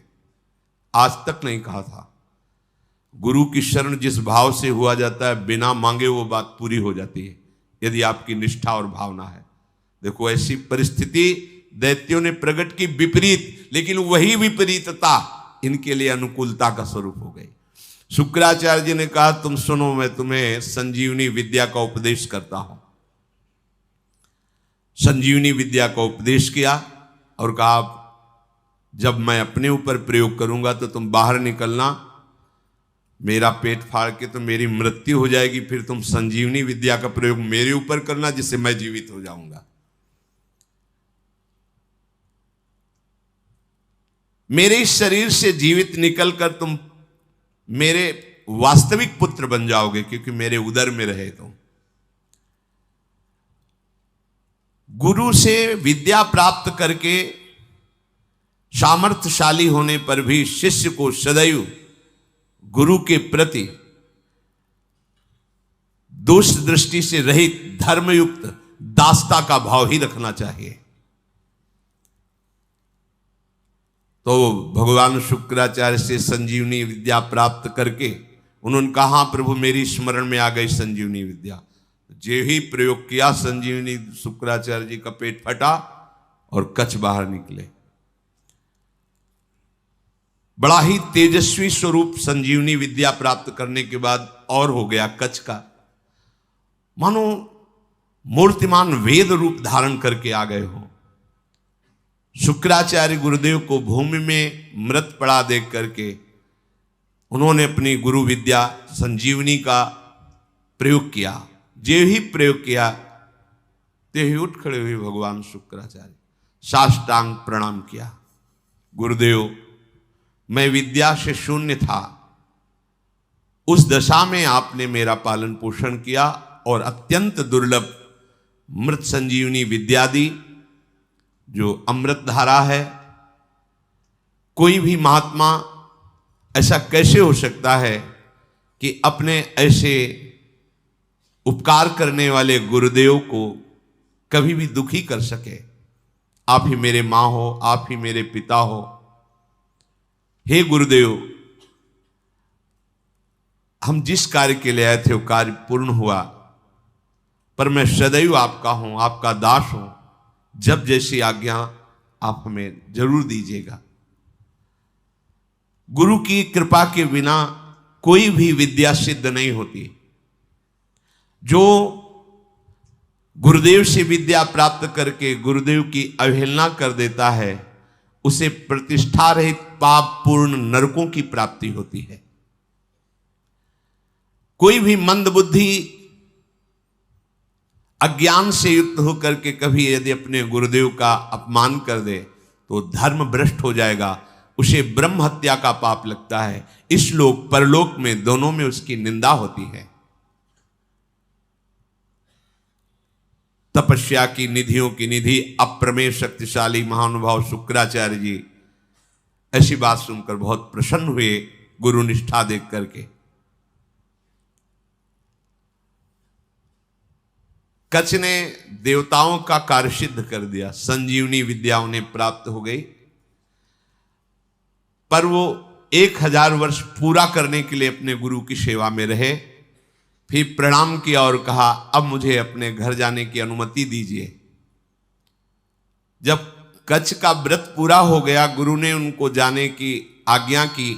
आज तक नहीं कहा था। गुरु की शरण जिस भाव से हुआ जाता है बिना मांगे वो बात पूरी हो जाती है यदि आपकी निष्ठा और भावना है। देखो ऐसी परिस्थिति दैत्यों ने प्रकट की विपरीत, लेकिन वही विपरीतता इनके लिए अनुकूलता का स्वरूप हो गई। शुक्राचार्य जी ने कहा तुम सुनो, मैं तुम्हें संजीवनी विद्या का उपदेश करता हूं। संजीवनी विद्या का उपदेश किया और कहा जब मैं अपने ऊपर प्रयोग करूंगा तो तुम बाहर निकलना, मेरा पेट फाड़ के तो मेरी मृत्यु हो जाएगी, फिर तुम संजीवनी विद्या का प्रयोग मेरे ऊपर करना जिससे मैं जीवित हो जाऊंगा। मेरे इस शरीर से जीवित निकलकर तुम मेरे वास्तविक पुत्र बन जाओगे क्योंकि मेरे उदर में रहे तुम। गुरु से विद्या प्राप्त करके सामर्थ्यशाली होने पर भी शिष्य को सदैव गुरु के प्रति दोष दृष्टि से रहित धर्मयुक्त दासता का भाव ही रखना चाहिए। तो भगवान शुक्राचार्य से संजीवनी विद्या प्राप्त करके उन्होंने कहा प्रभु मेरी स्मरण में आ गई संजीवनी विद्या। जे ही प्रयोग किया संजीवनी, शुक्राचार्य जी का पेट फटा और कच्छ बाहर निकले। बड़ा ही तेजस्वी स्वरूप संजीवनी विद्या प्राप्त करने के बाद और हो गया कच्छ का, मानो मूर्तिमान वेद रूप धारण करके आ गए हो। शुक्राचार्य गुरुदेव को भूमि में मृत पड़ा देख करके उन्होंने अपनी गुरु विद्या संजीवनी का प्रयोग किया। जे ही प्रयोग किया ते ही उठ खड़े हुए भगवान शुक्राचार्य, साष्टांग प्रणाम किया। गुरुदेव मैं विद्या से शून्य था, उस दशा में आपने मेरा पालन पोषण किया और अत्यंत दुर्लभ मृत संजीवनी विद्या दी जो अमृत धारा है। कोई भी महात्मा ऐसा कैसे हो सकता है कि अपने ऐसे उपकार करने वाले गुरुदेव को कभी भी दुखी कर सके। आप ही मेरे माँ हो, आप ही मेरे पिता हो। हे गुरुदेव, हम जिस कार्य के लिए आए थे वो कार्य पूर्ण हुआ, पर मैं सदैव आपका हूं, आपका दास हूं। जब जैसी आज्ञा आप हमें जरूर दीजिएगा। गुरु की कृपा के बिना कोई भी विद्या सिद्ध नहीं होती। जो गुरुदेव से विद्या प्राप्त करके गुरुदेव की अवहेलना कर देता है, उसे प्रतिष्ठा रहित पाप पूर्ण नरकों की प्राप्ति होती है। कोई भी मंद बुद्धि अज्ञान से युक्त होकर के कभी यदि अपने गुरुदेव का अपमान कर दे तो धर्म भ्रष्ट हो जाएगा, उसे ब्रह्म हत्या का पाप लगता है। इस लोक परलोक में दोनों में उसकी निंदा होती है। तपस्या की निधियों की निधि अप्रमेय शक्तिशाली महानुभाव शुक्राचार्य जी ऐसी बात सुनकर बहुत प्रसन्न हुए गुरु निष्ठा देख करके। कच्छ ने देवताओं का कार्य सिद्ध कर दिया, संजीवनी विद्या उन्हें प्राप्त हो गई, पर वो 1000 वर्ष पूरा करने के लिए अपने गुरु की सेवा में रहे। फिर प्रणाम किया और कहा, अब मुझे अपने घर जाने की अनुमति दीजिए। जब कच्छ का व्रत पूरा हो गया, गुरु ने उनको जाने की आज्ञा की,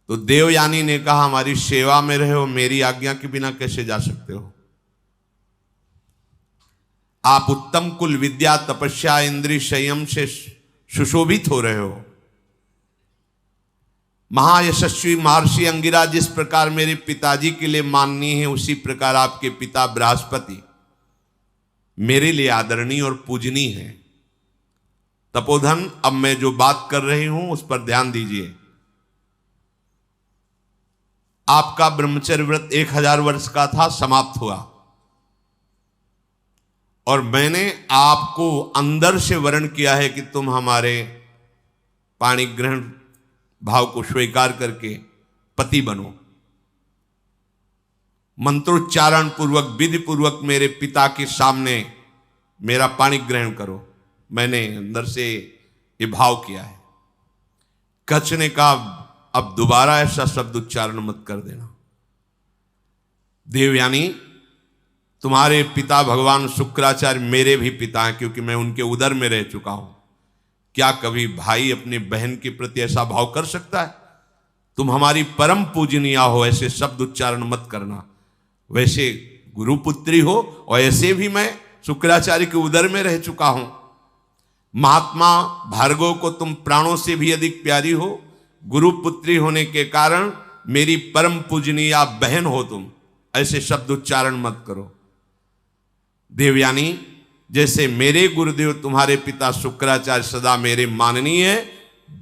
तो देवयानी ने कहा, हमारी सेवा में रहे हो, मेरी आज्ञा के बिना कैसे जा सकते हो? आप उत्तम कुल विद्या तपस्या इंद्रिय संयम से सुशोभित हो रहे हो। महायशस्वी महर्षि अंगिरा जिस प्रकार मेरे पिताजी के लिए माननीय है, उसी प्रकार आपके पिता बृहस्पति मेरे लिए आदरणीय और पूजनीय है। तपोधन, अब मैं जो बात कर रही हूं उस पर ध्यान दीजिए। आपका ब्रह्मचर्य व्रत 1000 वर्ष का था, समाप्त हुआ, और मैंने आपको अंदर से वर्ण किया है कि तुम हमारे पाणी ग्रहण भाव को स्वीकार करके पति बनो। मंत्रोच्चारण पूर्वक विधि पूर्वक मेरे पिता के सामने मेरा पाणी ग्रहण करो। मैंने अंदर से ये भाव किया है। कच्छ ने कहा, अब दोबारा ऐसा शब्द उच्चारण मत कर देना। देवयानी, तुम्हारे पिता भगवान शुक्राचार्य मेरे भी पिता हैं, क्योंकि मैं उनके उदर में रह चुका हूं। क्या कभी भाई अपनी बहन के प्रति ऐसा भाव कर सकता है? तुम हमारी परम पूजनीय हो, ऐसे शब्द उच्चारण मत करना। वैसे गुरुपुत्री हो, और ऐसे भी मैं शुक्राचार्य के उदर में रह चुका हूं। महात्मा भार्गव को तुम प्राणों से भी अधिक प्यारी हो। गुरुपुत्री होने के कारण मेरी परम पूजनीय बहन हो तुम। ऐसे शब्द उच्चारण मत करो। देवयानी, जैसे मेरे गुरुदेव तुम्हारे पिता शुक्राचार्य सदा मेरे माननीय है,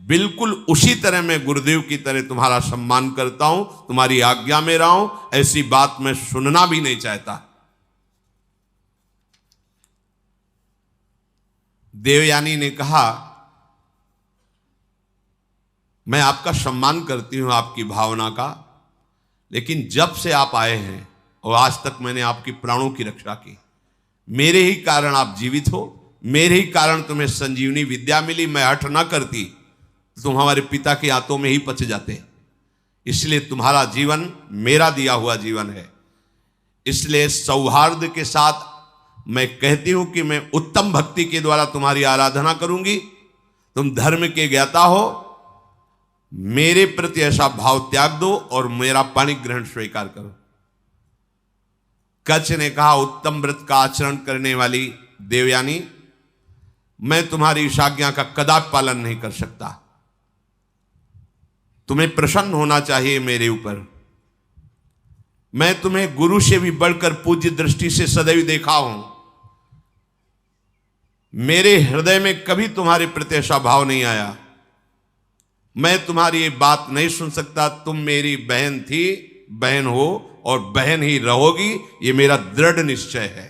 बिल्कुल उसी तरह मैं गुरुदेव की तरह तुम्हारा सम्मान करता हूं, तुम्हारी आज्ञा में रहा हूं। ऐसी बात मैं सुनना भी नहीं चाहता। देवयानी ने कहा, मैं आपका सम्मान करती हूं, आपकी भावना का, लेकिन जब से आप आए हैं और आज तक मैंने आपकी प्राणों की रक्षा की। मेरे ही कारण आप जीवित हो, मेरे ही कारण तुम्हें संजीवनी विद्या मिली। मैं हठ ना करती तो तुम हमारे पिता के हाथों में ही पच जाते। इसलिए तुम्हारा जीवन मेरा दिया हुआ जीवन है। इसलिए सौहार्द के साथ मैं कहती हूं कि मैं उत्तम भक्ति के द्वारा तुम्हारी आराधना करूंगी। तुम धर्म के ज्ञाता हो, मेरे प्रति ऐसा भाव त्याग दो और मेरा पाणी ग्रहण स्वीकार करो। कच्छ ने कहा, उत्तम व्रत का आचरण करने वाली देवयानी, मैं तुम्हारी इस आज्ञा का कदापि पालन नहीं कर सकता। तुम्हें प्रसन्न होना चाहिए मेरे ऊपर। मैं तुम्हें गुरु से भी बढ़कर पूज्य दृष्टि से सदैव देखा हूं। मेरे हृदय में कभी तुम्हारे प्रति ऐसा भाव नहीं आया। मैं तुम्हारी ये बात नहीं सुन सकता। तुम मेरी बहन थी, बहन हो और बहन ही रहोगी, ये मेरा दृढ़ निश्चय है।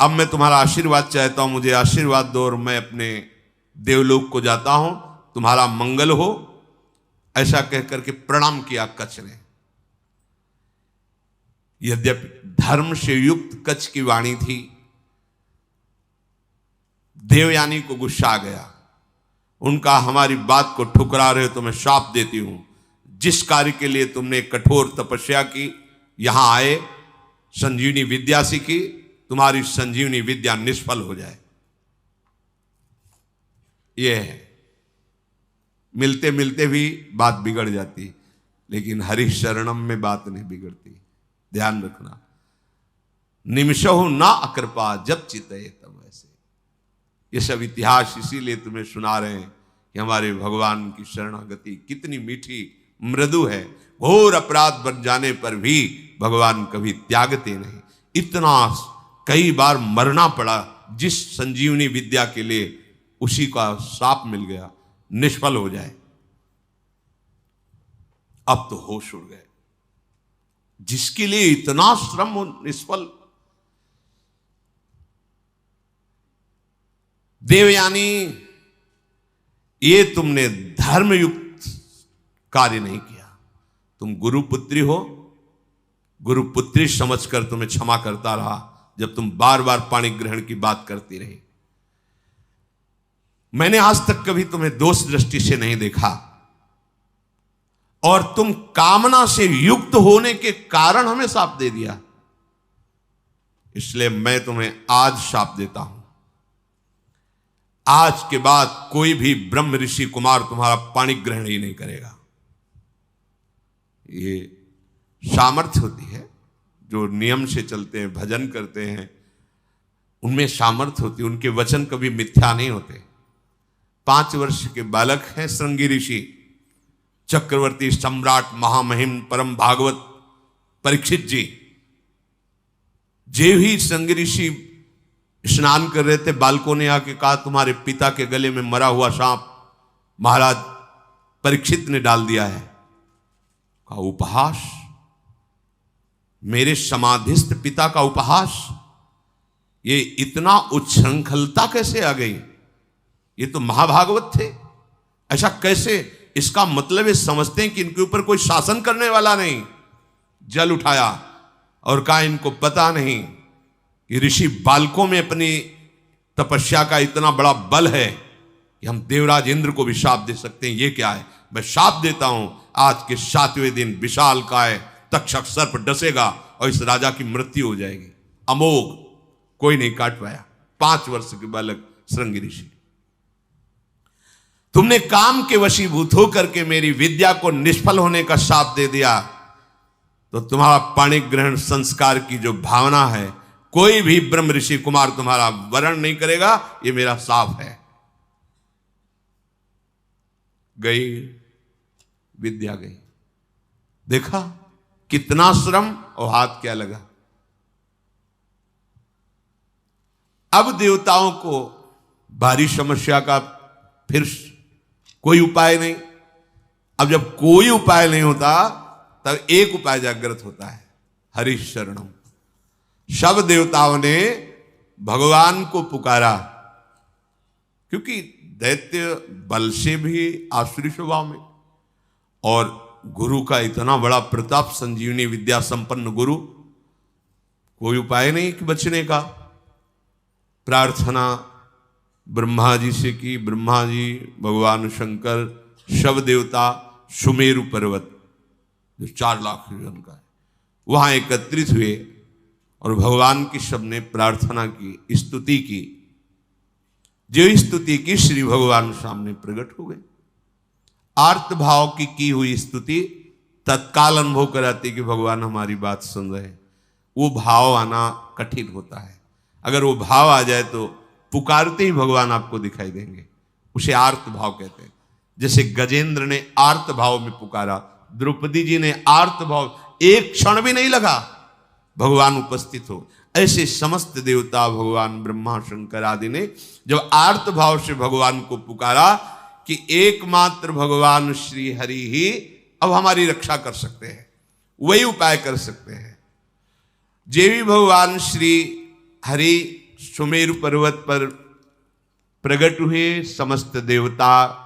अब मैं तुम्हारा आशीर्वाद चाहता हूं, मुझे आशीर्वाद दो और मैं अपने देवलोक को जाता हूं। तुम्हारा मंगल हो। ऐसा कहकर के प्रणाम किया कच्छ ने। यद्यपि धर्म से युक्त कच्छ की वाणी थी, देवयानी को गुस्सा आ गया। उनका, हमारी बात को ठुकरा रहे हो तो मैं शाप देती हूं। जिस कार्य के लिए तुमने कठोर तपस्या की, यहां आए, संजीवनी विद्या सीखी, तुम्हारी संजीवनी विद्या निष्फल हो जाए। यह है मिलते मिलते भी बात बिगड़ जाती, लेकिन हरि शरणम में बात नहीं बिगड़ती। ध्यान रखना, निमिषहु ना अकृपा जब चितये तब ऐसे। ये सब इतिहास इसीलिए तुम्हें सुना रहे हैं कि हमारे भगवान की शरणागति कितनी मीठी मृदु है। घोर अपराध बन जाने पर भी भगवान कभी त्यागते नहीं। इतना कई बार मरना पड़ा जिस संजीवनी विद्या के लिए, उसी का शाप मिल गया, निष्फल हो जाए। अब तो होश उड़ गए। जिसके लिए इतना श्रम निष्फल। देवयानी, ये तुमने धर्मयुक्त कार्य नहीं किया। तुम गुरुपुत्री हो, गुरुपुत्री समझकर तुम्हें क्षमा करता रहा जब तुम बार बार पाणी ग्रहण की बात करती रही। मैंने आज तक कभी तुम्हें दोष दृष्टि से नहीं देखा, और तुम कामना से युक्त होने के कारण हमें शाप दे दिया। इसलिए मैं तुम्हें आज शाप देता हूं। आज के बाद कोई भी ब्रह्म ऋषि कुमार तुम्हारा पाणी ग्रहण ही नहीं करेगा। ये सामर्थ्य होती है, जो नियम से चलते हैं, भजन करते हैं, उनमें सामर्थ्य होती है। उनके वचन कभी मिथ्या नहीं होते। 5 वर्ष के बालक हैं श्रृंगी ऋषि, चक्रवर्ती सम्राट महामहिम परम भागवत परीक्षित जी। जे ही श्रृंगी ऋषि स्नान कर रहे थे, बालकों ने आके कहा तुम्हारे पिता के गले में मरा हुआ सांप महाराज परीक्षित ने डाल दिया है। कहा उपहास, मेरे समाधिस्थ पिता का उपहास, ये इतना उच्छृंखलता कैसे आ गई? ये तो महाभागवत थे, ऐसा कैसे? इसका मतलब ये समझते हैं कि इनके ऊपर कोई शासन करने वाला नहीं। जल उठाया और कहा इनको पता नहीं कि ऋषि बालकों में अपनी तपस्या का इतना बड़ा बल है कि हम देवराज इंद्र को भी शाप दे सकते हैं। ये क्या है? मैं शाप देता हूं, आज के 7वें दिन विशाल काय तक्षक सर्प डसेगा और इस राजा की मृत्यु हो जाएगी। अमोघ, कोई नहीं काट पाया। 5 वर्ष के बालक श्रृंगी ऋषि। तुमने काम के वशीभूत होकर के मेरी विद्या को निष्फल होने का शाप दे दिया, तो तुम्हारा पाणी ग्रहण संस्कार की जो भावना है, कोई भी ब्रह्म ऋषि कुमार तुम्हारा वरण नहीं करेगा। ये मेरा शाप है। गई विद्या, गई। देखा कितना श्रम और हाथ क्या लगा। अब देवताओं को भारी समस्या का फिर कोई उपाय नहीं। अब जब कोई उपाय नहीं होता, तब एक उपाय जागृत होता है, हरि शरणम। सब देवताओं ने भगवान को पुकारा, क्योंकि दैत्य बल से भी आसुरी स्वभाव में, और गुरु का इतना बड़ा प्रताप, संजीवनी विद्या संपन्न गुरु, कोई उपाय नहीं कि बचने का। प्रार्थना ब्रह्मा जी से की। ब्रह्मा जी, भगवान शंकर, शव देवता सुमेरु पर्वत जो 4 लाख योजन का है, वहां एकत्रित हुए और भगवान की सबने प्रार्थना की, स्तुति की। जो स्तुति की, श्री भगवान सामने प्रकट हो गए। आर्त भाव की हुई स्तुति तत्काल अनुभव कराती कि भगवान हमारी बात सुन रहे हैं। वो भाव आना कठिन होता है। अगर वो भाव आ जाए तो पुकारते ही भगवान आपको दिखाई देंगे। उसे आर्त भाव कहते हैं। जैसे गजेंद्र ने आर्त भाव में पुकारा, द्रौपदी जी ने आर्त भाव, एक क्षण भी नहीं लगा भगवान उपस्थित हो। ऐसे समस्त देवता, भगवान ब्रह्मा शंकर आदि ने जब आर्त भाव से भगवान को पुकारा कि एकमात्र भगवान श्री हरि ही अब हमारी रक्षा कर सकते हैं, वही उपाय कर सकते हैं। जे भी भगवान श्री हरि सुमेरु पर्वत पर प्रकट हुए, समस्त देवता,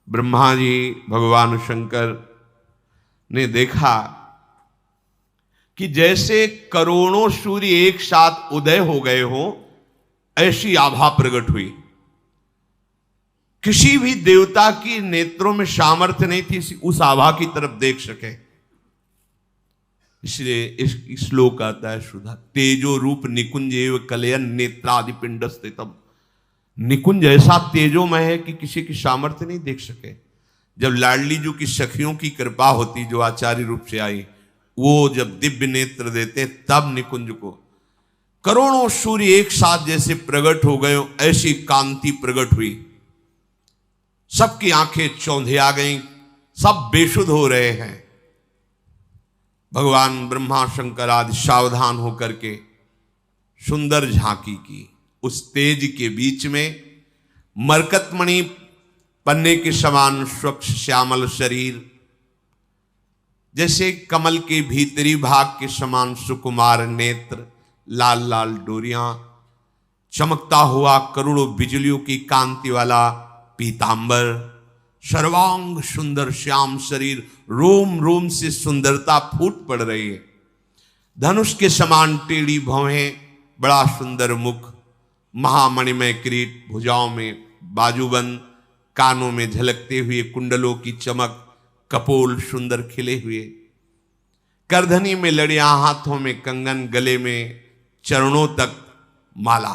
ब्रह्मा जी, भगवान शंकर ने देखा कि जैसे करोड़ों सूर्य एक साथ उदय हो गए हो, ऐसी आभा प्रकट हुई। किसी भी देवता की नेत्रों में सामर्थ्य नहीं थी उस आभा की तरफ देख सके। इसलिए इस श्लोक आता है सुधा, तेजो रूप निकुंज एव कलयन नेत्रादि पिंड स्थितम। निकुंज ऐसा तेजोमय है कि किसी की सामर्थ्य नहीं देख सके। जब लाडली जी की सखियों की कृपा होती, जो आचार्य रूप से आई, वो जब दिव्य नेत्र देते तब निकुंज को करोड़ों सूर्य एक साथ जैसे प्रकट हो गए, ऐसी कांति प्रकट हुई। सबकी आंखें चौंधे आ गईं, सब बेशुद्ध हो रहे हैं। भगवान ब्रह्मा शंकर आदि सावधान होकर के सुंदर झांकी की। उस तेज के बीच में मरकतमणि पन्ने के समान स्वच्छ श्यामल शरीर, जैसे कमल के भीतरी भाग के समान सुकुमार नेत्र, लाल लाल डोरियां, चमकता हुआ करोड़ों बिजलियों की कांति वाला पीतांबर, सर्वांग सुंदर श्याम शरीर, रोम रोम से सुंदरता फूट पड़ रही है। धनुष के समान टेढ़ी भौहें, बड़ा सुंदर मुख, महामणिमय किरीट, भुजाओं में बाजूबंद, कानों में झलकते हुए कुंडलों की चमक, कपोल सुंदर खिले हुए, करधनी में लड़ियां, हाथों में कंगन, गले में चरणों तक माला।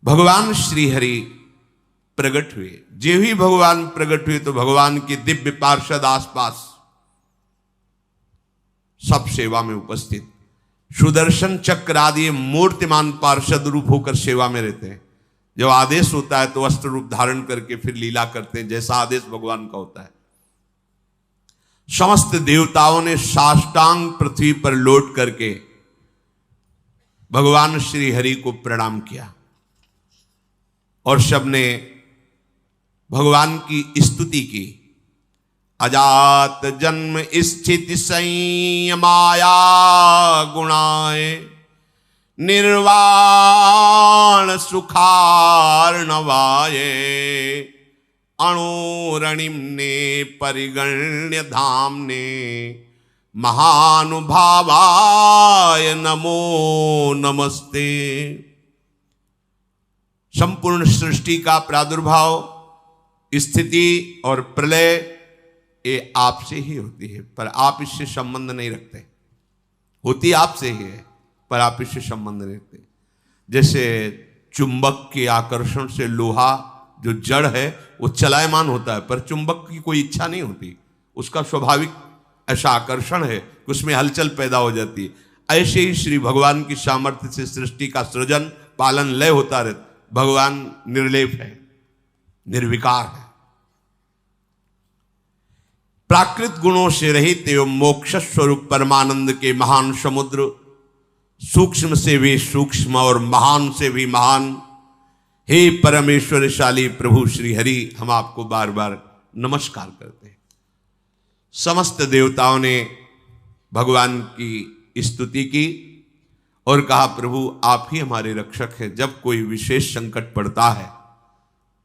भगवान श्री हरि प्रकट हुए। जे ही भगवान प्रकट हुए तो भगवान के दिव्य पार्षद आसपास सब सेवा में उपस्थित, सुदर्शन चक्र आदि मूर्तिमान पार्षद रूप होकर सेवा में रहते हैं। जब आदेश होता है तो अस्त्र रूप धारण करके फिर लीला करते हैं, जैसा आदेश भगवान का होता है। समस्त देवताओं ने साष्टांग पृथ्वी पर लौट करके भगवान श्री हरि को प्रणाम किया और सबने भगवान की स्तुति की। अजात जन्म स्थिति संयमाया गुणाए, निर्वाण सुखार्णवाये, अणुरणिम्ने परिगण्य धाम्ने, महानुभावाय नमो नमस्ते। संपूर्ण सृष्टि का प्रादुर्भाव, स्थिति और प्रलय ये आपसे ही होती है, पर आप इससे संबंध नहीं रखते। होती आपसे ही है पर आप इससे संबंध नहीं रखते। जैसे चुंबक के आकर्षण से लोहा जो जड़ है वो चलायमान होता है, पर चुंबक की कोई इच्छा नहीं होती, उसका स्वाभाविक ऐसा आकर्षण है कि उसमें हलचल पैदा हो जाती है। ऐसे ही श्री भगवान की सामर्थ्य से सृष्टि का सृजन पालन लय होता रहता। भगवान निर्लेप है, निर्विकार है, प्राकृत गुणों से रहित एवं मोक्ष स्वरूप परमानंद के महान समुद्र, सूक्ष्म से भी सूक्ष्म और महान से भी महान, हे परमेश्वरशाली प्रभु श्री हरि, हम आपको बार बार नमस्कार करते हैं। समस्त देवताओं ने भगवान की स्तुति की और कहा, प्रभु आप ही हमारे रक्षक हैं। जब कोई विशेष संकट पड़ता है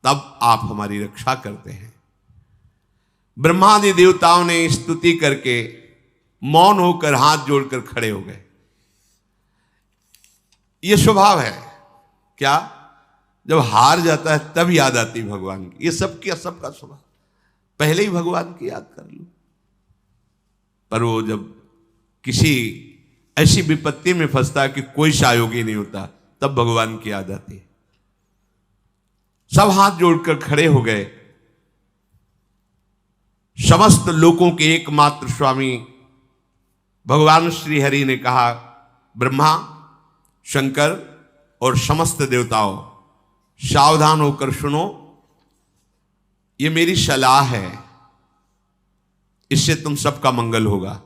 तब आप हमारी रक्षा करते हैं। ब्रह्मादि देवताओं ने स्तुति करके मौन होकर हाथ जोड़कर खड़े हो गए। ये स्वभाव है क्या, जब हार जाता है तब याद आती भगवान की। ये सबका स्वभाव, पहले ही भगवान की याद कर लो। पर वो जब किसी ऐसी विपत्ति में फंसता है कि कोई सहयोगी नहीं होता, तब भगवान की याद आती है। सब हाथ जोड़कर खड़े हो गए। समस्त लोकों के एकमात्र स्वामी भगवान श्री हरि ने कहा, ब्रह्मा, शंकर और समस्त देवताओं, सावधान होकर सुनो, ये मेरी सलाह है, इससे तुम सबका मंगल होगा।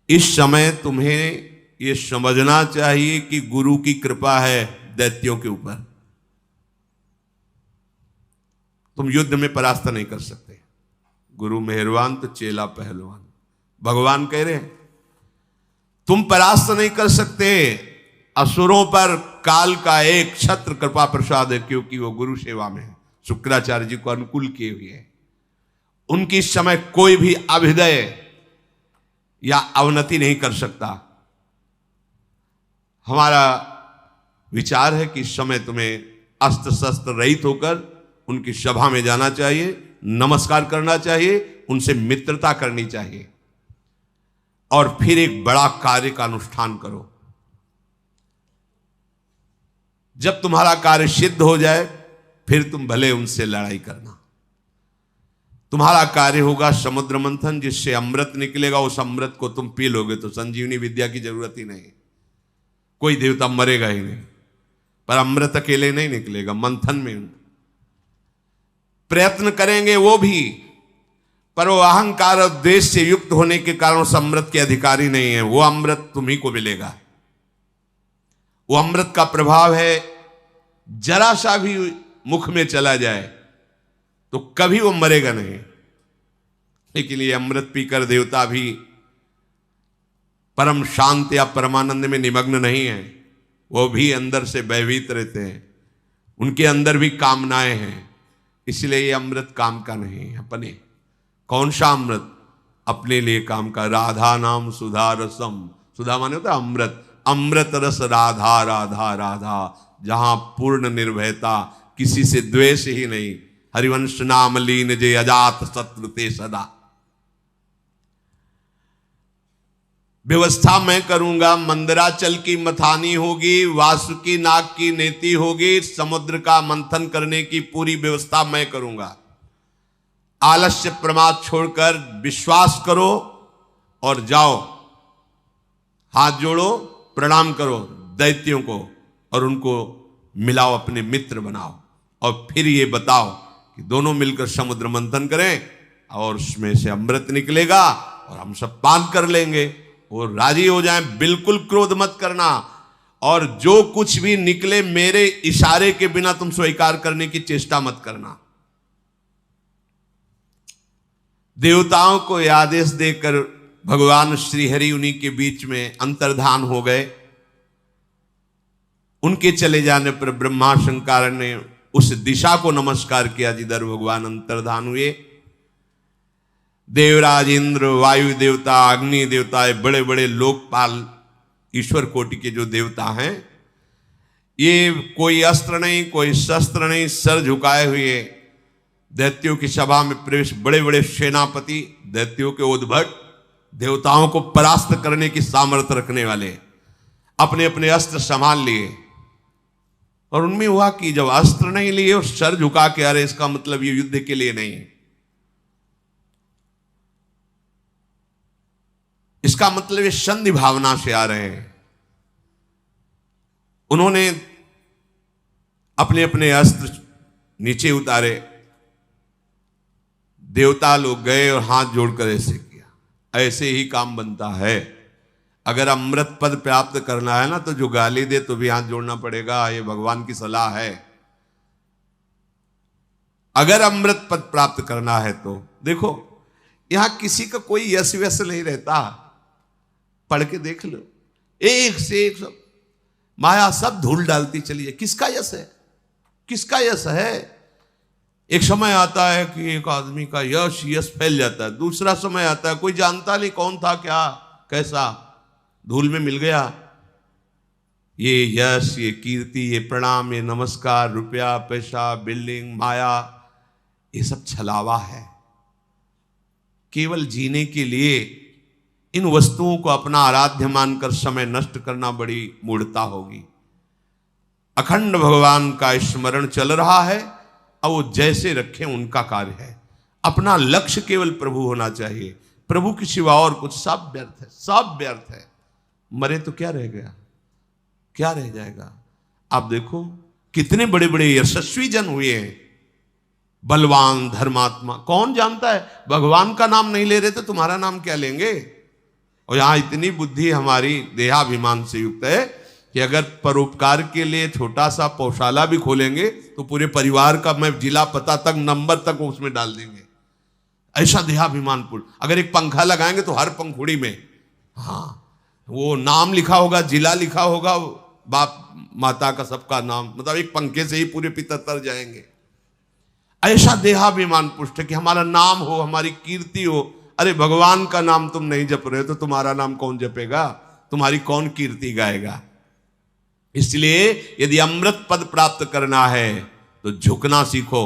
इस समय तुम्हें ये समझना चाहिए कि गुरु की कृपा है दैत्यों के ऊपर। तुम युद्ध में परास्त नहीं कर सकते। गुरु मेहरबान तो चेला पहलवान। भगवान कह रहे हैं तुम परास्त नहीं कर सकते। असुरों पर काल का एक छत्र कृपा प्रसाद है, क्योंकि वो गुरु सेवा में है, शुक्राचार्य जी को अनुकूल किए हुए है। उनकी इस समय कोई भी अभ्युदय या अवनति नहीं कर सकता। हमारा विचार है कि इस समय तुम्हें अस्त्र शस्त्र रहित होकर उनकी सभा में जाना चाहिए, नमस्कार करना चाहिए, उनसे मित्रता करनी चाहिए और फिर एक बड़ा कार्य का अनुष्ठान करो। जब तुम्हारा कार्य सिद्ध हो जाए फिर तुम भले उनसे लड़ाई करना। तुम्हारा कार्य होगा समुद्र मंथन, जिससे अमृत निकलेगा। उस अमृत को तुम पी लोगे तो संजीवनी विद्या की जरूरत ही नहीं, कोई देवता मरेगा ही नहीं। पर अमृत अकेले नहीं निकलेगा, मंथन में प्रयत्न करेंगे वो भी, पर वो अहंकार और द्वेष से युक्त होने के कारण उस अमृत के अधिकारी नहीं है। वो अमृत तुम्ही को मिलेगा। वो अमृत का प्रभाव है, जरा सा भी मुख में चला जाए तो कभी वो मरेगा नहीं। लेकिन ये अमृत पीकर देवता भी परम शांत या परमानंद में निमग्न नहीं है, वो भी अंदर से भयभीत रहते हैं, उनके अंदर भी कामनाएं हैं। इसलिए ये अमृत काम का नहीं है अपने। कौन सा अमृत? अपने लिए काम का। राधा नाम सुधा रसम, सुधा माने होता है अमृत, अमृत रस राधा राधा राधा, जहां पूर्ण निर्भयता, किसी से द्वेष ही नहीं। हरिवंश नाम लीन जे अजात शत्रु ते सदा। व्यवस्था मैं करूंगा, मंदराचल की मथानी होगी, वासुकी नाग की नेति होगी, समुद्र का मंथन करने की पूरी व्यवस्था मैं करूंगा। आलस्य प्रमाद छोड़कर विश्वास करो और जाओ, हाथ जोड़ो, प्रणाम करो दैत्यों को और उनको मिलाओ, अपने मित्र बनाओ, और फिर ये बताओ कि दोनों मिलकर समुद्र मंथन करें और उसमें से अमृत निकलेगा और हम सब पान कर लेंगे। वो राजी हो जाएं। बिल्कुल क्रोध मत करना, और जो कुछ भी निकले मेरे इशारे के बिना तुम स्वीकार करने की चेष्टा मत करना। देवताओं को आदेश देकर भगवान श्रीहरि उन्हीं के बीच में अंतर्धान हो गए। उनके चले जाने पर ब्रह्मा शंकर ने उस दिशा को नमस्कार किया जिधर भगवान अंतर्धान हुए। देवराज इंद्र, वायु देवता, अग्नि देवता, बड़े बड़े लोकपाल, ईश्वर कोटि के जो देवता हैं, ये कोई अस्त्र नहीं, कोई शस्त्र नहीं, सर झुकाए हुए दैत्यों की सभा में प्रवेश। बड़े बड़े सेनापति, दैत्यों के उद्भट, देवताओं को परास्त करने की सामर्थ्य रखने वाले, अपने अपने अस्त्र संभाल लिए। और उनमें हुआ कि जब अस्त्र नहीं लिए और सर झुका के, अरे इसका मतलब ये युद्ध के लिए नहीं है, इसका मतलब ये संधि भावना से आ रहे हैं। उन्होंने अपने अपने अस्त्र नीचे उतारे। देवता लोग गए और हाथ जोड़कर ऐसे किया। ऐसे ही काम बनता है। अगर अमृत पद प्राप्त करना है ना, तो जो गाली दे तो भी हाथ जोड़ना पड़ेगा। ये भगवान की सलाह है। अगर अमृत पद प्राप्त करना है तो देखो, यहां किसी का कोई यश व्यस नहीं रहता। पढ़ के देख लो, एक से एक सब माया सब धूल डालती चली है। किसका यश है? किसका यश है? एक समय आता है कि एक आदमी का यश फैल जाता है। दूसरा समय आता है कोई जानता नहीं कौन था, क्या कैसा, धूल में मिल गया। ये यश, ये कीर्ति, ये प्रणाम, ये नमस्कार, रुपया, पैसा, बिल्डिंग, माया, ये सब छलावा है। केवल जीने के लिए इन वस्तुओं को अपना आराध्य मानकर समय नष्ट करना बड़ी मूढ़ता होगी। अखंड भगवान का स्मरण चल रहा है, और वो जैसे रखें उनका कार्य है। अपना लक्ष्य केवल प्रभु होना चाहिए। प्रभु के सिवा और कुछ सब व्यर्थ है, सब व्यर्थ है। मरे तो क्या रह गया, क्या रह जाएगा? आप देखो कितने बड़े बड़े यशस्वी जन हुए हैं, बलवान, धर्मात्मा। कौन जानता है, भगवान का नाम नहीं ले रहे तो तुम्हारा नाम क्या लेंगे? और यहां इतनी बुद्धि हमारी देहाभिमान से युक्त है कि अगर परोपकार के लिए छोटा सा पौशाला भी खोलेंगे तो पूरे परिवार का मैं जिला पता तक, नंबर तक उसमें डाल देंगे। ऐसा देहाभिमानपूर्ण। अगर एक पंखा लगाएंगे तो हर पंखुड़ी में वो नाम लिखा होगा, जिला लिखा होगा, बाप माता का सबका नाम, मतलब एक पंखे से ही पूरे पितर तर जाएंगे। ऐसा देहाभिमान पुष्ट है कि हमारा नाम हो, हमारी कीर्ति हो। अरे भगवान का नाम तुम नहीं जप रहे हो तो तुम्हारा नाम कौन जपेगा, तुम्हारी कौन कीर्ति गाएगा? इसलिए यदि अमृत पद प्राप्त करना है तो झुकना सीखो,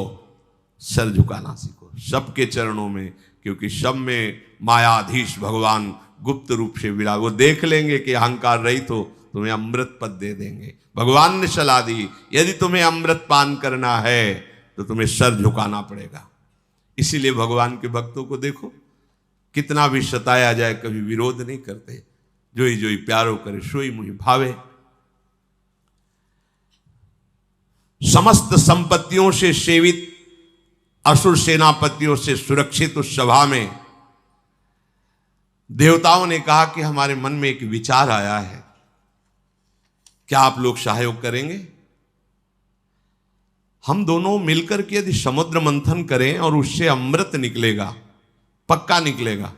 सर झुकाना सीखो सबके चरणों में, क्योंकि सब में मायाधीश भगवान गुप्त रूप से विराज। वो देख लेंगे कि अहंकार रहित हो, तुम्हें अमृत पद दे देंगे। भगवान ने सलाह दी, यदि तुम्हें अमृत पान करना है तो तुम्हें सर झुकाना पड़ेगा। इसीलिए भगवान के भक्तों को देखो, कितना भी सताया जाए कभी विरोध नहीं करते। जोई जोई प्यारो करे सोई मुहि भावे। समस्त संपत्तियों से सेवित असुर सेनापतियों से सुरक्षित उस सभा में देवताओं ने कहा कि हमारे मन में एक विचार आया है, क्या आप लोग सहयोग करेंगे? हम दोनों मिलकर के यदि समुद्र मंथन करें और उससे अमृत निकलेगा, पक्का निकलेगा,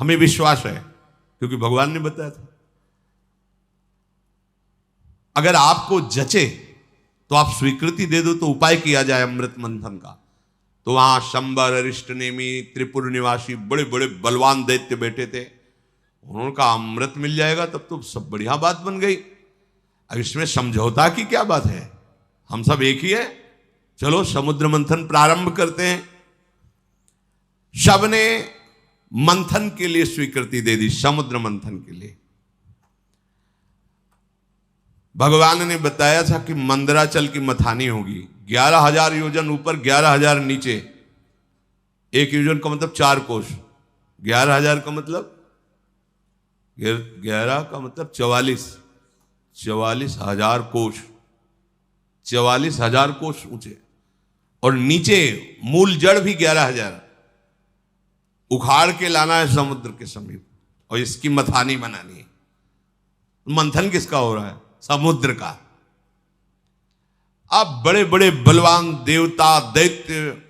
हमें विश्वास है, क्योंकि भगवान ने बताया था। अगर आपको जचे तो आप स्वीकृति दे दो, तो उपाय किया जाए अमृत मंथन का। तो वहां शंबर, अरिष्ट नेमी, त्रिपुर निवासी बड़े बड़े बलवान दैत्य बैठे थे। उन्होंने कहा अमृत मिल जाएगा तब तो सब बढ़िया बात बन गई। अब इसमें समझौता की क्या बात है, हम सब एक ही है, चलो समुद्र मंथन प्रारंभ करते हैं। सबने मंथन के लिए स्वीकृति दे दी, समुद्र मंथन के लिए। भगवान ने बताया था कि मंदराचल की मथानी होगी, 11,000 योजन ऊपर 11,000 नीचे। एक योजन का मतलब 4 कोस, 11,000 का मतलब 11 का मतलब 44,000 कोस, 44,000 कोस ऊंचे। और नीचे मूल जड़ भी 11,000 उखाड़ के लाना है समुद्र के समीप, और इसकी मथानी बनानी है। मंथन किसका हो रहा है? समुद्र का। अब बड़े बड़े बलवान देवता दैत्य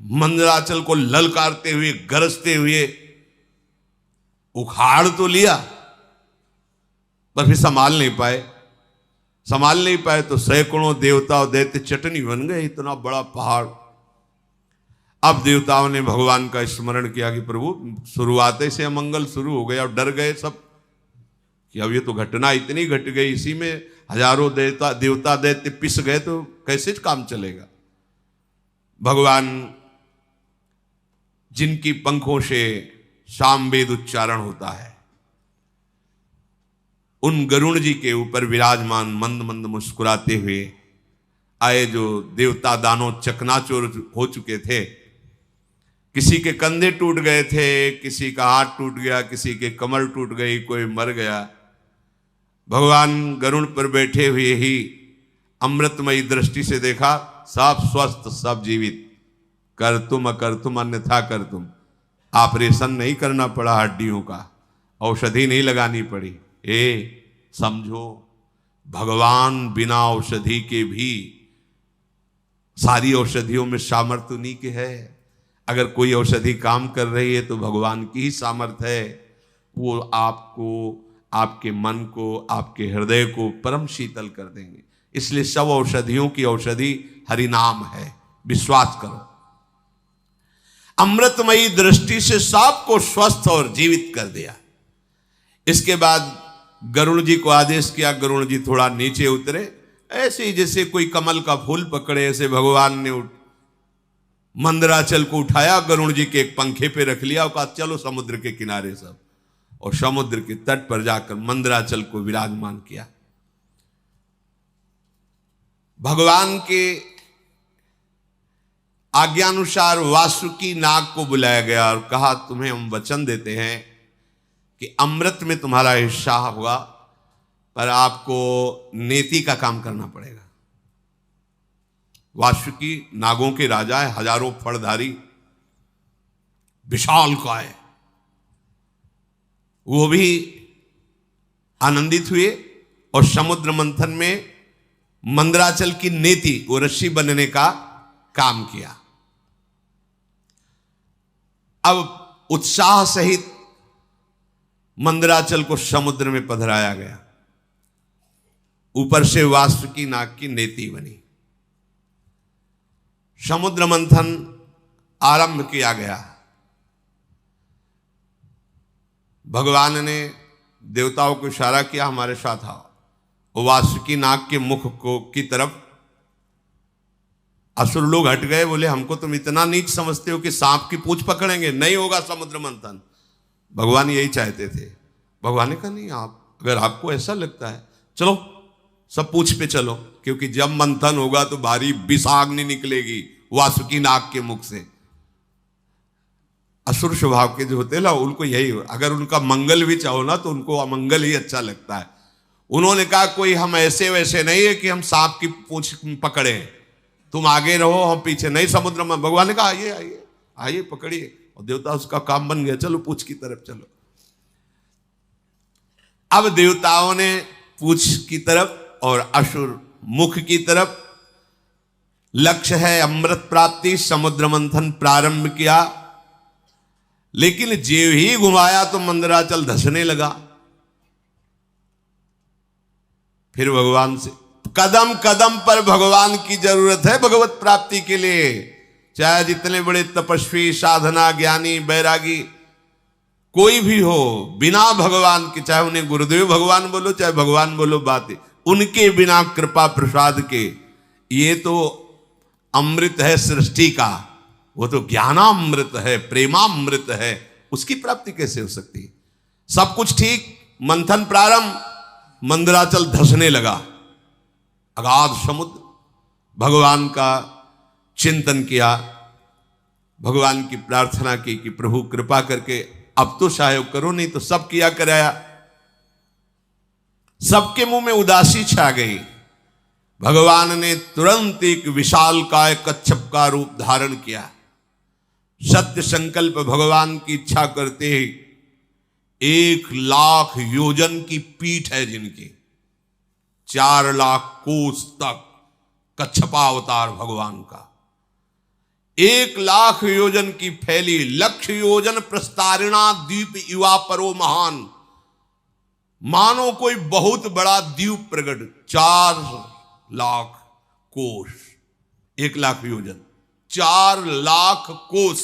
मंदराचल को ललकारते हुए, गरजते हुए उखाड़ तो लिया, पर फिर संभाल नहीं पाए तो सैकड़ों देवता और दैत्य चटनी बन गए, इतना बड़ा पहाड़। अब देवताओं ने भगवान का स्मरण किया कि प्रभु शुरुआत से अमंगल शुरू हो गया, और डर गए सब कि अब ये तो घटना इतनी घट गई, इसी में हजारों देवता दैत्य पिस गए तो कैसे काम चलेगा। भगवान जिनकी पंखों से सामवेद उच्चारण होता है, उन गरुण जी के ऊपर विराजमान मंद मंद मुस्कुराते हुए आए, जो देवता दानव चकनाचूर हो चुके थे। किसी के कंधे टूट गए थे, किसी का हाथ टूट गया, किसी के कमर टूट गई, कोई मर गया। भगवान गरुड़ पर बैठे हुए ही अमृतमयी दृष्टि से देखा, सब स्वस्थ, सब जीवित। कर तुम अकर तुम अन्यथा कर तुम। ऑपरेशन नहीं करना पड़ा हड्डियों का, औषधि नहीं लगानी पड़ी। समझो, भगवान बिना औषधि के भी सारी औषधियों में सामर्थ्य उन्हीं के है। अगर कोई औषधि काम कर रही है तो भगवान की ही सामर्थ्य है। वो आपको, आपके मन को, आपके हृदय को परम शीतल कर देंगे। इसलिए सब औषधियों की औषधि हरिनाम है, विश्वास करो। अमृतमयी दृष्टि से सबको स्वस्थ और जीवित कर दिया। इसके बाद गरुड़ जी को आदेश किया, गरुड़ जी थोड़ा नीचे उतरे। ऐसे ही जैसे कोई कमल का फूल पकड़े, ऐसे भगवान ने मंदराचल को उठाया, गरुड़ जी के एक पंखे पे रख लिया और कहा चलो समुद्र के किनारे सब। और समुद्र के तट पर जाकर मंदराचल को विराजमान किया। भगवान के आज्ञानुसार वासुकी नाग को बुलाया गया और कहा तुम्हें हम वचन देते हैं कि अमृत में तुम्हारा हिस्सा होगा, पर आपको नेति का काम करना पड़ेगा। वासुकी नागों के राजा है, हजारों फड़धारी, विशाल काय। वो भी आनंदित हुए और समुद्र मंथन में मंदराचल की नेति, वो रस्सी बनने का काम किया। अब उत्साह सहित मंदराचल को समुद्र में पधराया गया। ऊपर से वासुकी नाग की नेति बनी। समुद्र मंथन आरंभ किया गया। भगवान ने देवताओं को इशारा किया हमारे साथ आओ। वो वासुकी नाग के मुख को की तरफ असुर लोग हट गए, बोले हमको तुम इतना नीच समझते हो कि सांप की पूंछ पकड़ेंगे, नहीं होगा समुद्र मंथन। भगवान यही चाहते थे। भगवान ने कहा नहीं, आप अगर आपको ऐसा लगता है चलो सब पूंछ पे चलो, क्योंकि जब मंथन होगा तो भारी विषाग्नि निकलेगी वासुकी नाग के मुख से। असुर स्वभाव के जो होते हैं ना, उनको यही, अगर उनका मंगल भी चाहो ना तो उनको अमंगल ही अच्छा लगता है। उन्होंने कहा कोई हम ऐसे वैसे नहीं है कि हम सांप की पूंछ पकड़े, तुम आगे रहो हम पीछे नहीं समुद्र में। भगवान ने कहा आइए आइए आइए पकड़िए, और देवता उसका काम बन गया, चलो पूंछ की तरफ चलो। अब देवताओं ने पूंछ की तरफ और असुर मुख की तरफ, लक्ष्य है अमृत प्राप्ति, समुद्र मंथन प्रारंभ किया। लेकिन जेव ही घुमाया तो मंदराचल धसने लगा। फिर भगवान से कदम कदम पर भगवान की जरूरत है भगवत प्राप्ति के लिए। चाहे जितने बड़े तपस्वी, साधना, ज्ञानी, बैरागी कोई भी हो, बिना भगवान के, चाहे उन्हें गुरुदेव भगवान बोलो चाहे भगवान बोलो, बातें उनके बिना कृपा प्रसाद के, ये तो अमृत है सृष्टि का, वो तो ज्ञानामृत है, प्रेमामृत है, उसकी प्राप्ति कैसे हो सकती है? सब कुछ ठीक, मंथन प्रारंभ, मंदराचल धसने लगा। अगाध समुद्र, भगवान का चिंतन किया, भगवान की प्रार्थना की कि प्रभु कृपा करके अब तो सहयोग करो, नहीं तो सब किया कराया। सबके मुंह में उदासी छा गई। भगवान ने तुरंत एक विशालकाय कच्छप का रूप धारण किया। सत्य संकल्प भगवान की इच्छा करते ही 1,00,000 योजन की पीठ है जिनकी, 4,00,000 कोस तक कच्छपावतार भगवान का, 1,00,000 योजन की फैली, 1,00,000 योजन प्रस्तारिणा द्वीप युवा परो महान, मानो कोई बहुत बड़ा द्वीप प्रगट, 4,00,000 कोस, 1,00,000 योजन, 4,00,000 कोस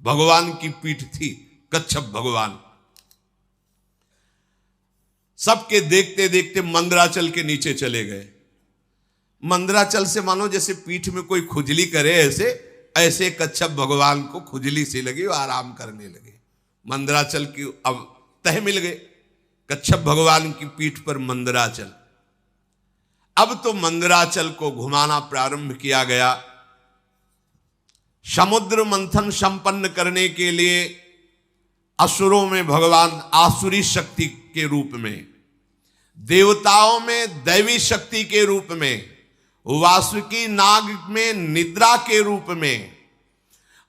भगवान की पीठ थी, कच्छप भगवान। सबके देखते देखते मंदराचल के नीचे चले गए। मंदराचल से मानो जैसे पीठ में कोई खुजली करे, ऐसे कच्छप भगवान को खुजली सी लगी और आराम करने लगे। मंदराचल की अब तह मिल गए, कच्छप भगवान की पीठ पर मंदराचल। अब तो मंदराचल को घुमाना प्रारंभ किया गया। समुद्र मंथन संपन्न करने के लिए असुरों में भगवान आसुरी शक्ति के रूप में, देवताओं में दैवी शक्ति के रूप में, वासुकी नाग में निद्रा के रूप में,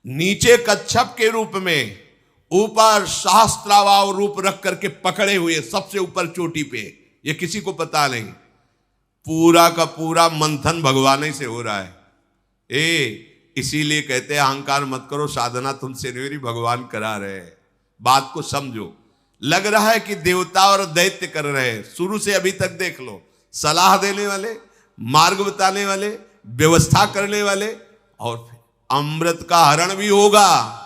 नीचे कच्छप के रूप में, ऊपर सहस्त्रावाव रूप रख करके पकड़े हुए सबसे ऊपर चोटी पे, ये किसी को पता नहीं। पूरा का पूरा मंथन भगवान ही से हो रहा है। इसीलिए कहते हैं अहंकार मत करो, साधना तुमसे नहीं हो रही, भगवान करा रहे हैं। बात को समझो। लग रहा है कि देवता और दैत्य कर रहे हैं, शुरू से अभी तक देख लो, सलाह देने वाले, मार्ग बताने वाले, व्यवस्था करने वाले, और फिर अमृत का हरण भी होगा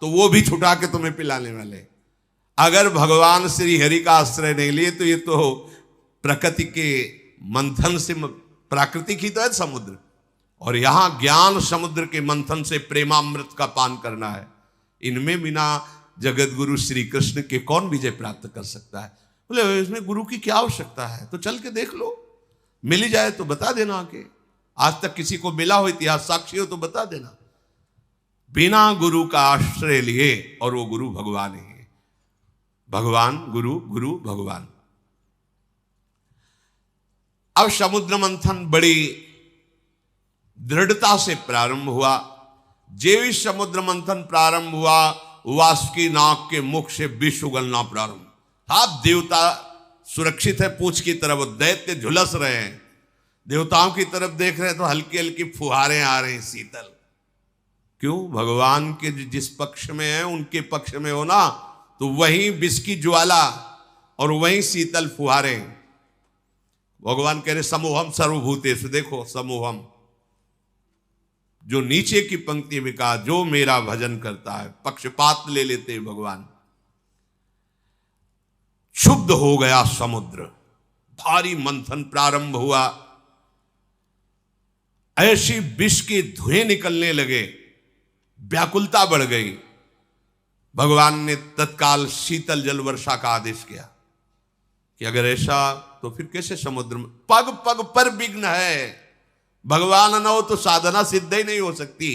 तो वो भी छुटा के तुम्हें पिलाने वाले। अगर भगवान श्री हरि का आश्रय नहीं लिए तो ये तो प्रकृति के मंथन से, प्राकृतिक ही तो है समुद्र, और यहां ज्ञान समुद्र के मंथन से प्रेमामृत का पान करना है। इनमें बिना जगत गुरु श्री कृष्ण के कौन विजय प्राप्त कर सकता है? बोले इसमें गुरु की क्या आवश्यकता है? तो चल के देख लो, मिल जाए तो बता देना आके। आज तक किसी को मिला हो, इतिहास साक्षी हो तो बता देना। बिना गुरु का आश्रय लिए, और वो गुरु भगवान ही है। भगवान गुरु, गुरु भगवान। अब समुद्र मंथन बड़ी दृढ़ता से प्रारंभ हुआ। जेवी समुद्र मंथन प्रारंभ हुआ, वासुकी नाग के मुख से विष उगलना प्रारंभ। आप देवता सुरक्षित है पूंछ की तरफ, दैत्य झुलस रहे हैं, देवताओं की तरफ देख रहे हैं तो हल्की हल्की फुहारें आ रही हैं शीतल। क्यों? भगवान के जिस पक्ष में है उनके पक्ष में हो ना, तो वहीं विष की ज्वाला और वहीं शीतल फुहारें। भगवान कह रहे समूहम सर्वभूतेषु, देखो समूहम, जो नीचे की पंक्ति में कहा जो मेरा भजन करता है, पक्षपात ले लेते हैं भगवान। क्षुब्ध हो गया समुद्र, भारी मंथन प्रारंभ हुआ। ऐसी विष के धुएं निकलने लगे, व्याकुलता बढ़ गई। भगवान ने तत्काल शीतल जल वर्षा का आदेश किया कि अगर ऐसा तो फिर कैसे समुद्र में, पग पग पर विघ्न है, भगवान न हो तो साधना सिद्ध ही नहीं हो सकती।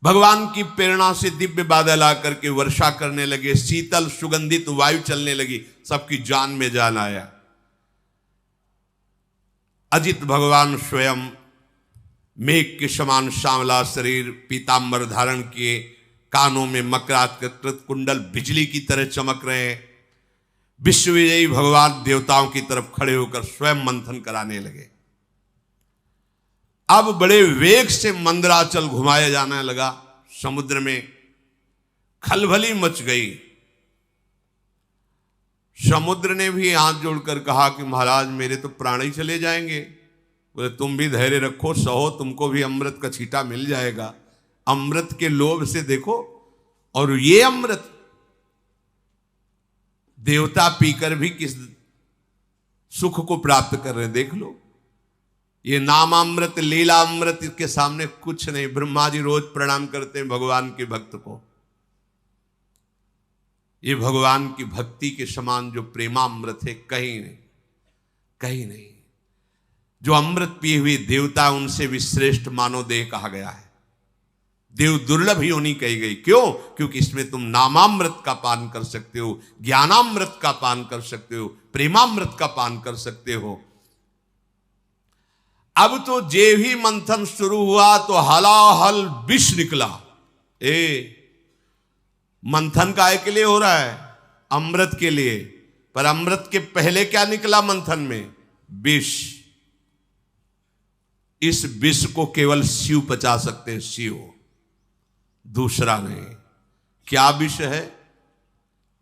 भगवान की प्रेरणा से दिव्य बादल आकर के वर्षा करने लगे, शीतल सुगंधित वायु चलने लगी, सबकी जान में जान आया। अजित भगवान स्वयं मेघ के समान सांवला शरीर, पीतांबर धारण किए, कानों में मकराकृत कुंडल बिजली की तरह चमक रहे हैं। विश्वविजयी भगवान देवताओं की तरफ खड़े होकर स्वयं मंथन कराने लगे। अब बड़े वेग से मंदराचल घुमाया जाने लगा। समुद्र में खलबली मच गई। समुद्र ने भी हाथ जोड़कर कहा कि महाराज मेरे तो प्राण ही चले जाएंगे। बोले तुम भी धैर्य रखो, सहो, तुमको भी अमृत का छींटा मिल जाएगा। अमृत के लोभ से देखो, और ये अमृत देवता पीकर भी किस सुख को प्राप्त कर रहे हैं, देख लो। ये नामामृत, लीला अमृत के सामने कुछ नहीं। ब्रह्मा जी रोज प्रणाम करते हैं भगवान के भक्त को। ये भगवान की भक्ति के समान जो प्रेमामृत है, कहीं नहीं, कहीं नहीं। जो अमृत पिए हुए देवता, उनसे भी श्रेष्ठ मानव देह कहा गया है। देव दुर्लभ ही होनी कही गई। क्यों? क्योंकि इसमें तुम नामामृत का पान कर सकते हो, ज्ञानामृत का पान कर सकते हो, प्रेमामृत का पान कर सकते हो। अब तो जे ही मंथन शुरू हुआ तो हलाहल विष निकला। मंथन काय के लिए हो रहा है? अमृत के लिए। पर अमृत के पहले क्या निकला मंथन में? विष। इस विष को केवल शिव पचा सकते हैं, शिव, दूसरा नहीं। क्या विष है?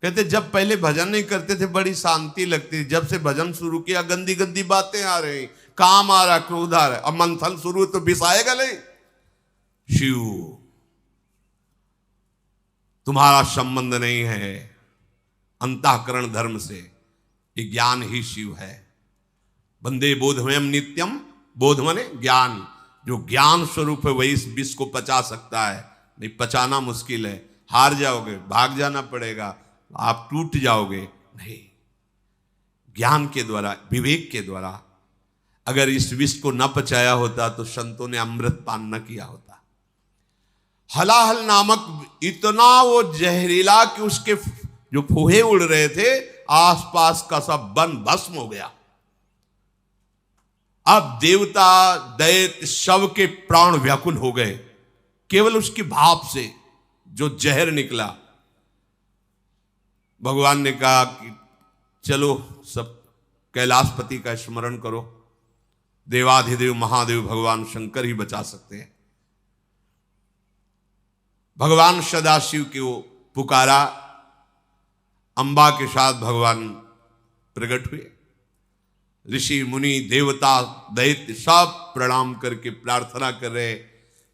कहते जब पहले भजन नहीं करते थे बड़ी शांति लगती, जब से भजन शुरू किया गंदी गंदी बातें आ रही, काम आ रहा, क्रोध आ रहा। अब मंथन शुरू तो विष आएगा नहीं। शिव, तुम्हारा संबंध नहीं है अंतःकरण धर्म से, ये ज्ञान ही शिव है। वंदे बोधमयम नित्यम, बोध माने ज्ञान। जो ज्ञान स्वरूप है वही इस विष को पचा सकता है। नहीं पचाना मुश्किल है, हार जाओगे, भाग जाना पड़ेगा, आप टूट जाओगे। नहीं, ज्ञान के द्वारा, विवेक के द्वारा। अगर इस विष को न पचाया होता तो संतों ने अमृत पान न किया होता। हलाहल नामक इतना वो जहरीला कि उसके जो फूहे उड़ रहे थे, आसपास का सब वन भस्म हो गया। अब देवता दैत्य सब के प्राण व्याकुल हो गए केवल उसकी भाप से जो जहर निकला। भगवान ने कहा कि चलो सब कैलाशपति का स्मरण करो। देवाधिदेव महादेव भगवान शंकर ही बचा सकते हैं। भगवान सदाशिव को पुकारा, अंबा के साथ भगवान प्रकट हुए। ऋषि मुनि देवता दैत्य सब प्रणाम करके प्रार्थना कर रहे।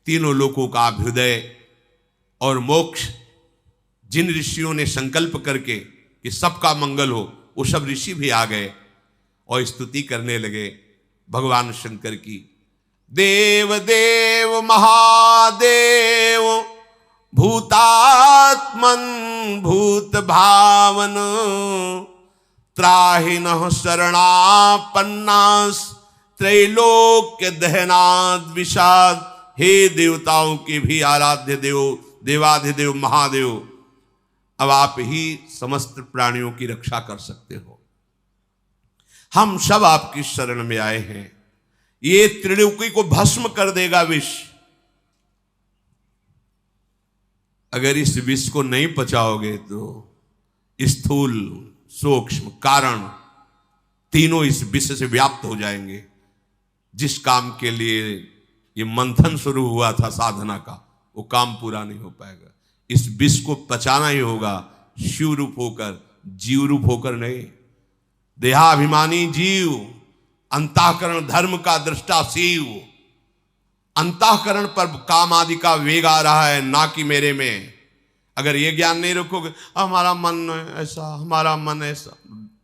तीनों लोकों का अभ्युदय और मोक्ष जिन ऋषियों ने संकल्प करके कि सबका मंगल हो, वो सब ऋषि भी आ गए और स्तुति करने लगे भगवान शंकर की। देव देव महादेव भूतात्मन भूत भावन त्राहिनः शरणापन्नास त्रैलोक्य दहनाद विषाद। हे देवताओं के भी आराध्य देव, देवाधिदेव महादेव, अब आप ही समस्त प्राणियों की रक्षा कर सकते हो। हम सब आपकी शरण में आए हैं। ये त्रिलोकी को भस्म कर देगा विष। अगर इस विष को नहीं पचाओगे तो स्थूल सूक्ष्म कारण तीनों इस विष से व्याप्त हो जाएंगे। जिस काम के लिए ये मंथन शुरू हुआ था साधना का, वो काम पूरा नहीं हो पाएगा। इस विष को पचाना ही होगा, शिव रूप होकर, जीव रूप होकर नहीं। देहाभिमानी जीव, अंतःकरण धर्म का दृष्टा शिव। अंतःकरण पर काम आदि का वेग आ रहा है, ना कि मेरे में। अगर ये ज्ञान नहीं रखोगे, हमारा मन ऐसा, हमारा मन ऐसा,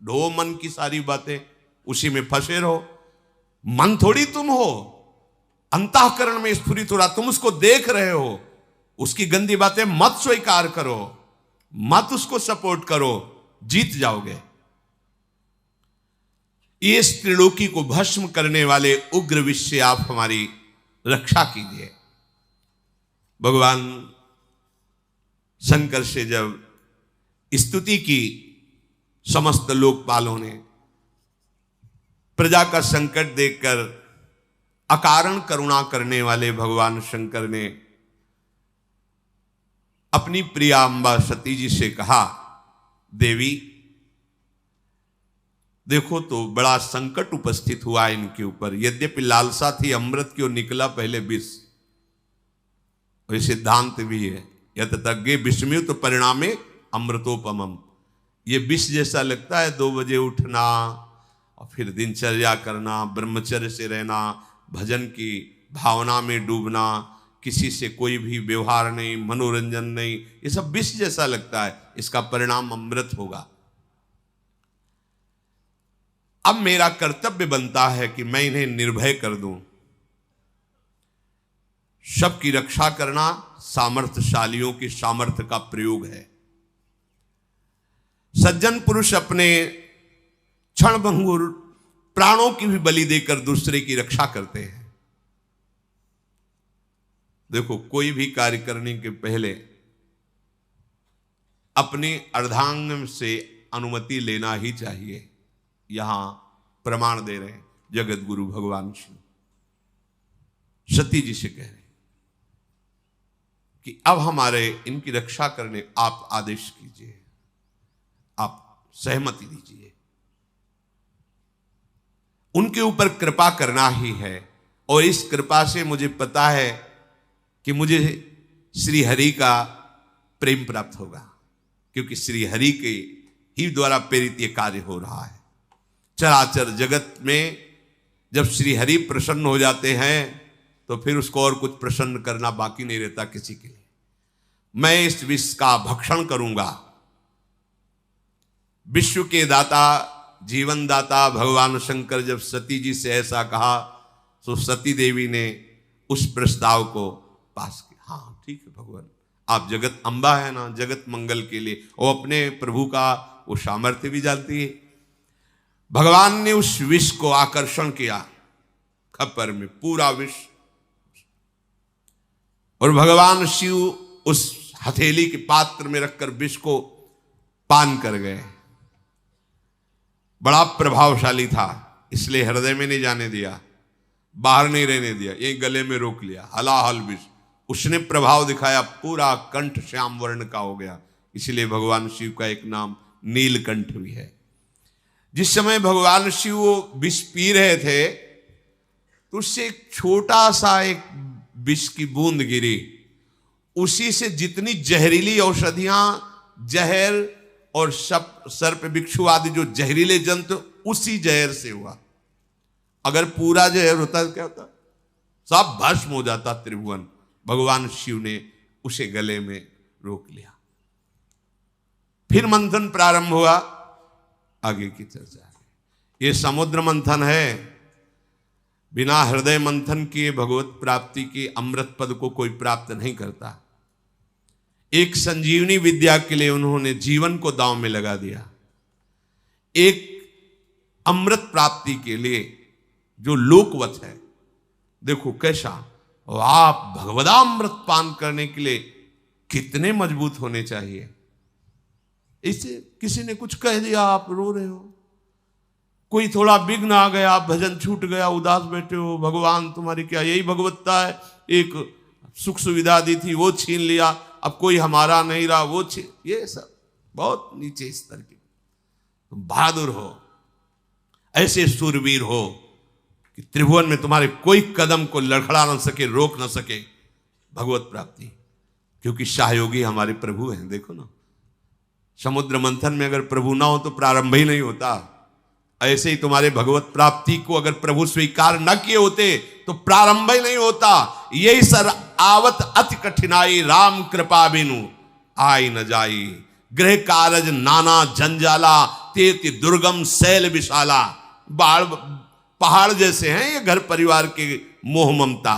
ढो मन की सारी बातें, उसी में फंसे रहो। मन थोड़ी तुम हो, अंतःकरण में स्फुरित हो रहा, तुम उसको देख रहे हो। उसकी गंदी बातें मत स्वीकार करो, मत उसको सपोर्ट करो, जीत जाओगे। इस त्रिलोकी को भस्म करने वाले उग्र विष से आप हमारी रक्षा कीजिए। भगवान शंकर से जब स्तुति की समस्त लोकपालों ने, प्रजा का संकट देखकर अकारण करुणा करने वाले भगवान शंकर ने अपनी प्रिया अम्बा सती जी से कहा, देवी देखो तो बड़ा संकट उपस्थित हुआ इनके ऊपर। यद्यपि लालसा थी अमृत की और निकला पहले विष। और सिद्धांत भी है, यत तज्ञे विषम्युत परिणामे अमृतोपमम। ये विष जैसा लगता है, 2 बजे उठना और फिर दिनचर्या करना, ब्रह्मचर्य से रहना, भजन की भावना में डूबना, किसी से कोई भी व्यवहार नहीं, मनोरंजन नहीं, ये सब विष जैसा लगता है, इसका परिणाम अमृत होगा। अब मेरा कर्तव्य बनता है कि मैं इन्हें निर्भय कर दूं। सबकी रक्षा करना सामर्थ्यशालियों की सामर्थ्य का प्रयोग है। सज्जन पुरुष अपने क्षणभंगुर प्राणों की भी बलि देकर दूसरे की रक्षा करते हैं। देखो, कोई भी कार्य करने के पहले अपने अर्धांग से अनुमति लेना ही चाहिए। यहां प्रमाण दे रहे हैं जगत गुरु भगवान शिव, सती जी से कह रहे हैं कि अब हमारे इनकी रक्षा करने आप आदेश कीजिए, आप सहमति दीजिए। उनके ऊपर कृपा करना ही है, और इस कृपा से मुझे पता है कि मुझे श्री हरि का प्रेम प्राप्त होगा, क्योंकि श्री हरि के ही द्वारा प्रेरित ये कार्य हो रहा है। चराचर जगत में जब श्री हरि प्रसन्न हो जाते हैं तो फिर उसको और कुछ प्रसन्न करना बाकी नहीं रहता किसी के लिए। मैं इस विष का भक्षण करूंगा। विश्व के दाता, जीवन दाता भगवान शंकर जब सती जी से ऐसा कहा तो सती देवी ने उस प्रस्ताव को पास किया। हाँ ठीक है भगवान, आप जगत अम्बा है ना, जगत मंगल के लिए, और अपने प्रभु का वो सामर्थ्य भी जानती है। भगवान ने उस विष को आकर्षण किया खप्पर में, पूरा विष, और भगवान शिव उस हथेली के पात्र में रखकर विष को पान कर गए। बड़ा प्रभावशाली था, इसलिए हृदय में नहीं जाने दिया, बाहर नहीं रहने दिया, यही गले में रोक लिया। हलाहल विष उसने प्रभाव दिखाया, पूरा कंठ श्याम वर्ण का हो गया। इसलिए भगवान शिव का एक नाम नीलकंठ भी है। जिस समय भगवान शिव वो विष पी रहे थे तो उससे एक छोटा सा एक विष की बूंद गिरी, उसी से जितनी जहरीली औषधियां, जहर और सर्प बिच्छू आदि जो जहरीले जंतु, उसी जहर से हुआ। अगर पूरा जहर होता तो क्या होता, सब भस्म हो जाता त्रिभुवन। भगवान शिव ने उसे गले में रोक लिया। फिर मंथन प्रारंभ हुआ, आगे की चर्चा है। ये समुद्र मंथन है, बिना हृदय मंथन किए भगवत प्राप्ति के अमृत पद को कोई प्राप्त नहीं करता। एक संजीवनी विद्या के लिए उन्होंने जीवन को दांव में लगा दिया। एक अमृत प्राप्ति के लिए जो लोकवत है, देखो कैसा, आप भगवदामृत पान करने के लिए कितने मजबूत होने चाहिए। इससे किसी ने कुछ कह दिया, आप रो रहे हो, कोई थोड़ा विघ्न आ गया, भजन छूट गया, उदास बैठे हो, भगवान तुम्हारी क्या यही भगवत्ता है, एक सुख सुविधा दी थी वो छीन लिया, अब कोई हमारा नहीं रहा वो छीन, ये सब बहुत नीचे स्तर के। तुम बहादुर हो, ऐसे सूरवीर हो कि त्रिभुवन में तुम्हारे कोई कदम को लड़खड़ा न सके, रोक न सके भगवत प्राप्ति, क्योंकि सहयोगी हमारे प्रभु हैं। देखो ना, समुद्र मंथन में अगर प्रभु ना हो तो प्रारंभ ही नहीं होता। ऐसे ही तुम्हारे भगवत प्राप्ति को अगर प्रभु स्वीकार न किए होते तो प्रारंभ ही नहीं होता। यही सर आवत अति कठिनाई, राम कृपा बिनु आई न जाई, गृह कारज नाना जंजाला, तेति दुर्गम शैल विशाला। पहाड़ जैसे हैं ये घर परिवार के मोह ममता,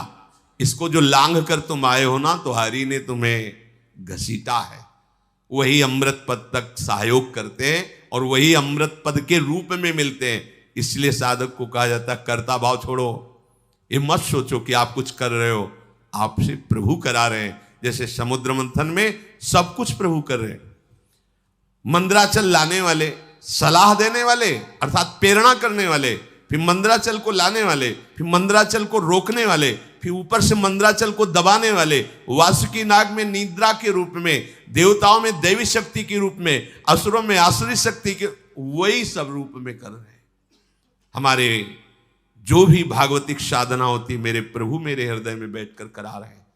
इसको जो लांघ कर तुम आए हो ना, तो हरि ने तुम्हें घसीटा है। वही अमृत पद तक सहयोग करते हैं और वही अमृत पद के रूप में मिलते हैं। इसलिए साधक को कहा जाता है कर्ता भाव छोड़ो। ये मत सोचो कि आप कुछ कर रहे हो, आपसे प्रभु करा रहे हैं। जैसे समुद्र मंथन में सब कुछ प्रभु कर रहे हैं। मंदराचल लाने वाले, सलाह देने वाले अर्थात प्रेरणा करने वाले, फिर मंदराचल को लाने वाले, फिर मंदराचल को रोकने वाले, फिर ऊपर से मंदराचल को दबाने वाले, वासुकी नाग में निद्रा के रूप में, देवताओं में दैवी शक्ति के रूप में, असुरों में आसुरी शक्ति के, वही सब रूप में कर रहे हैं। हमारे जो भी भागवतिक साधना होती मेरे प्रभु मेरे हृदय में बैठकर करा रहे हैं।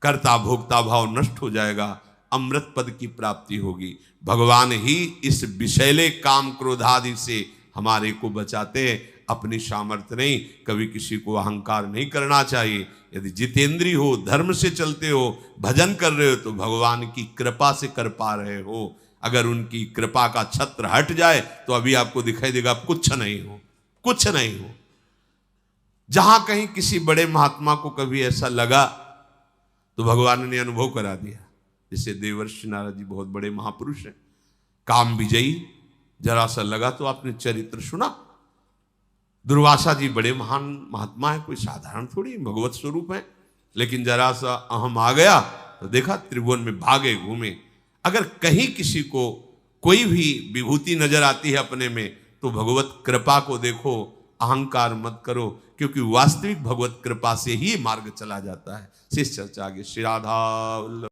कर्ता भोक्ता भाव नष्ट हो जाएगा, अमृत पद की प्राप्ति होगी। भगवान ही इस विषैले काम क्रोधादि से हमारे को बचाते हैं, अपनी सामर्थ्य नहीं। कभी किसी को अहंकार नहीं करना चाहिए। यदि जितेंद्री हो, धर्म से चलते हो, भजन कर रहे हो तो भगवान की कृपा से कर पा रहे हो। अगर उनकी कृपा का छत्र हट जाए तो अभी आपको दिखाई देगा कुछ नहीं हो, कुछ नहीं हो। जहां कहीं किसी बड़े महात्मा को कभी ऐसा लगा तो भगवान ने अनुभव करा दिया। जैसे देवर्षि नारद जी बहुत बड़े महापुरुष हैं, काम विजयी, जरा सा लगा तो आपने चरित्र सुना। दुर्वासा जी बड़े महान महात्मा है, कोई साधारण थोड़ी भगवत स्वरूप है, लेकिन जरा सा अहम आ गया तो देखा त्रिभुवन में भागे घूमे। अगर कहीं किसी को कोई भी विभूति नजर आती है अपने में तो भगवत कृपा को देखो, अहंकार मत करो, क्योंकि वास्तविक भगवत कृपा से ही मार्ग चला जाता है। शेष चर्चा आगे। श्री राधा।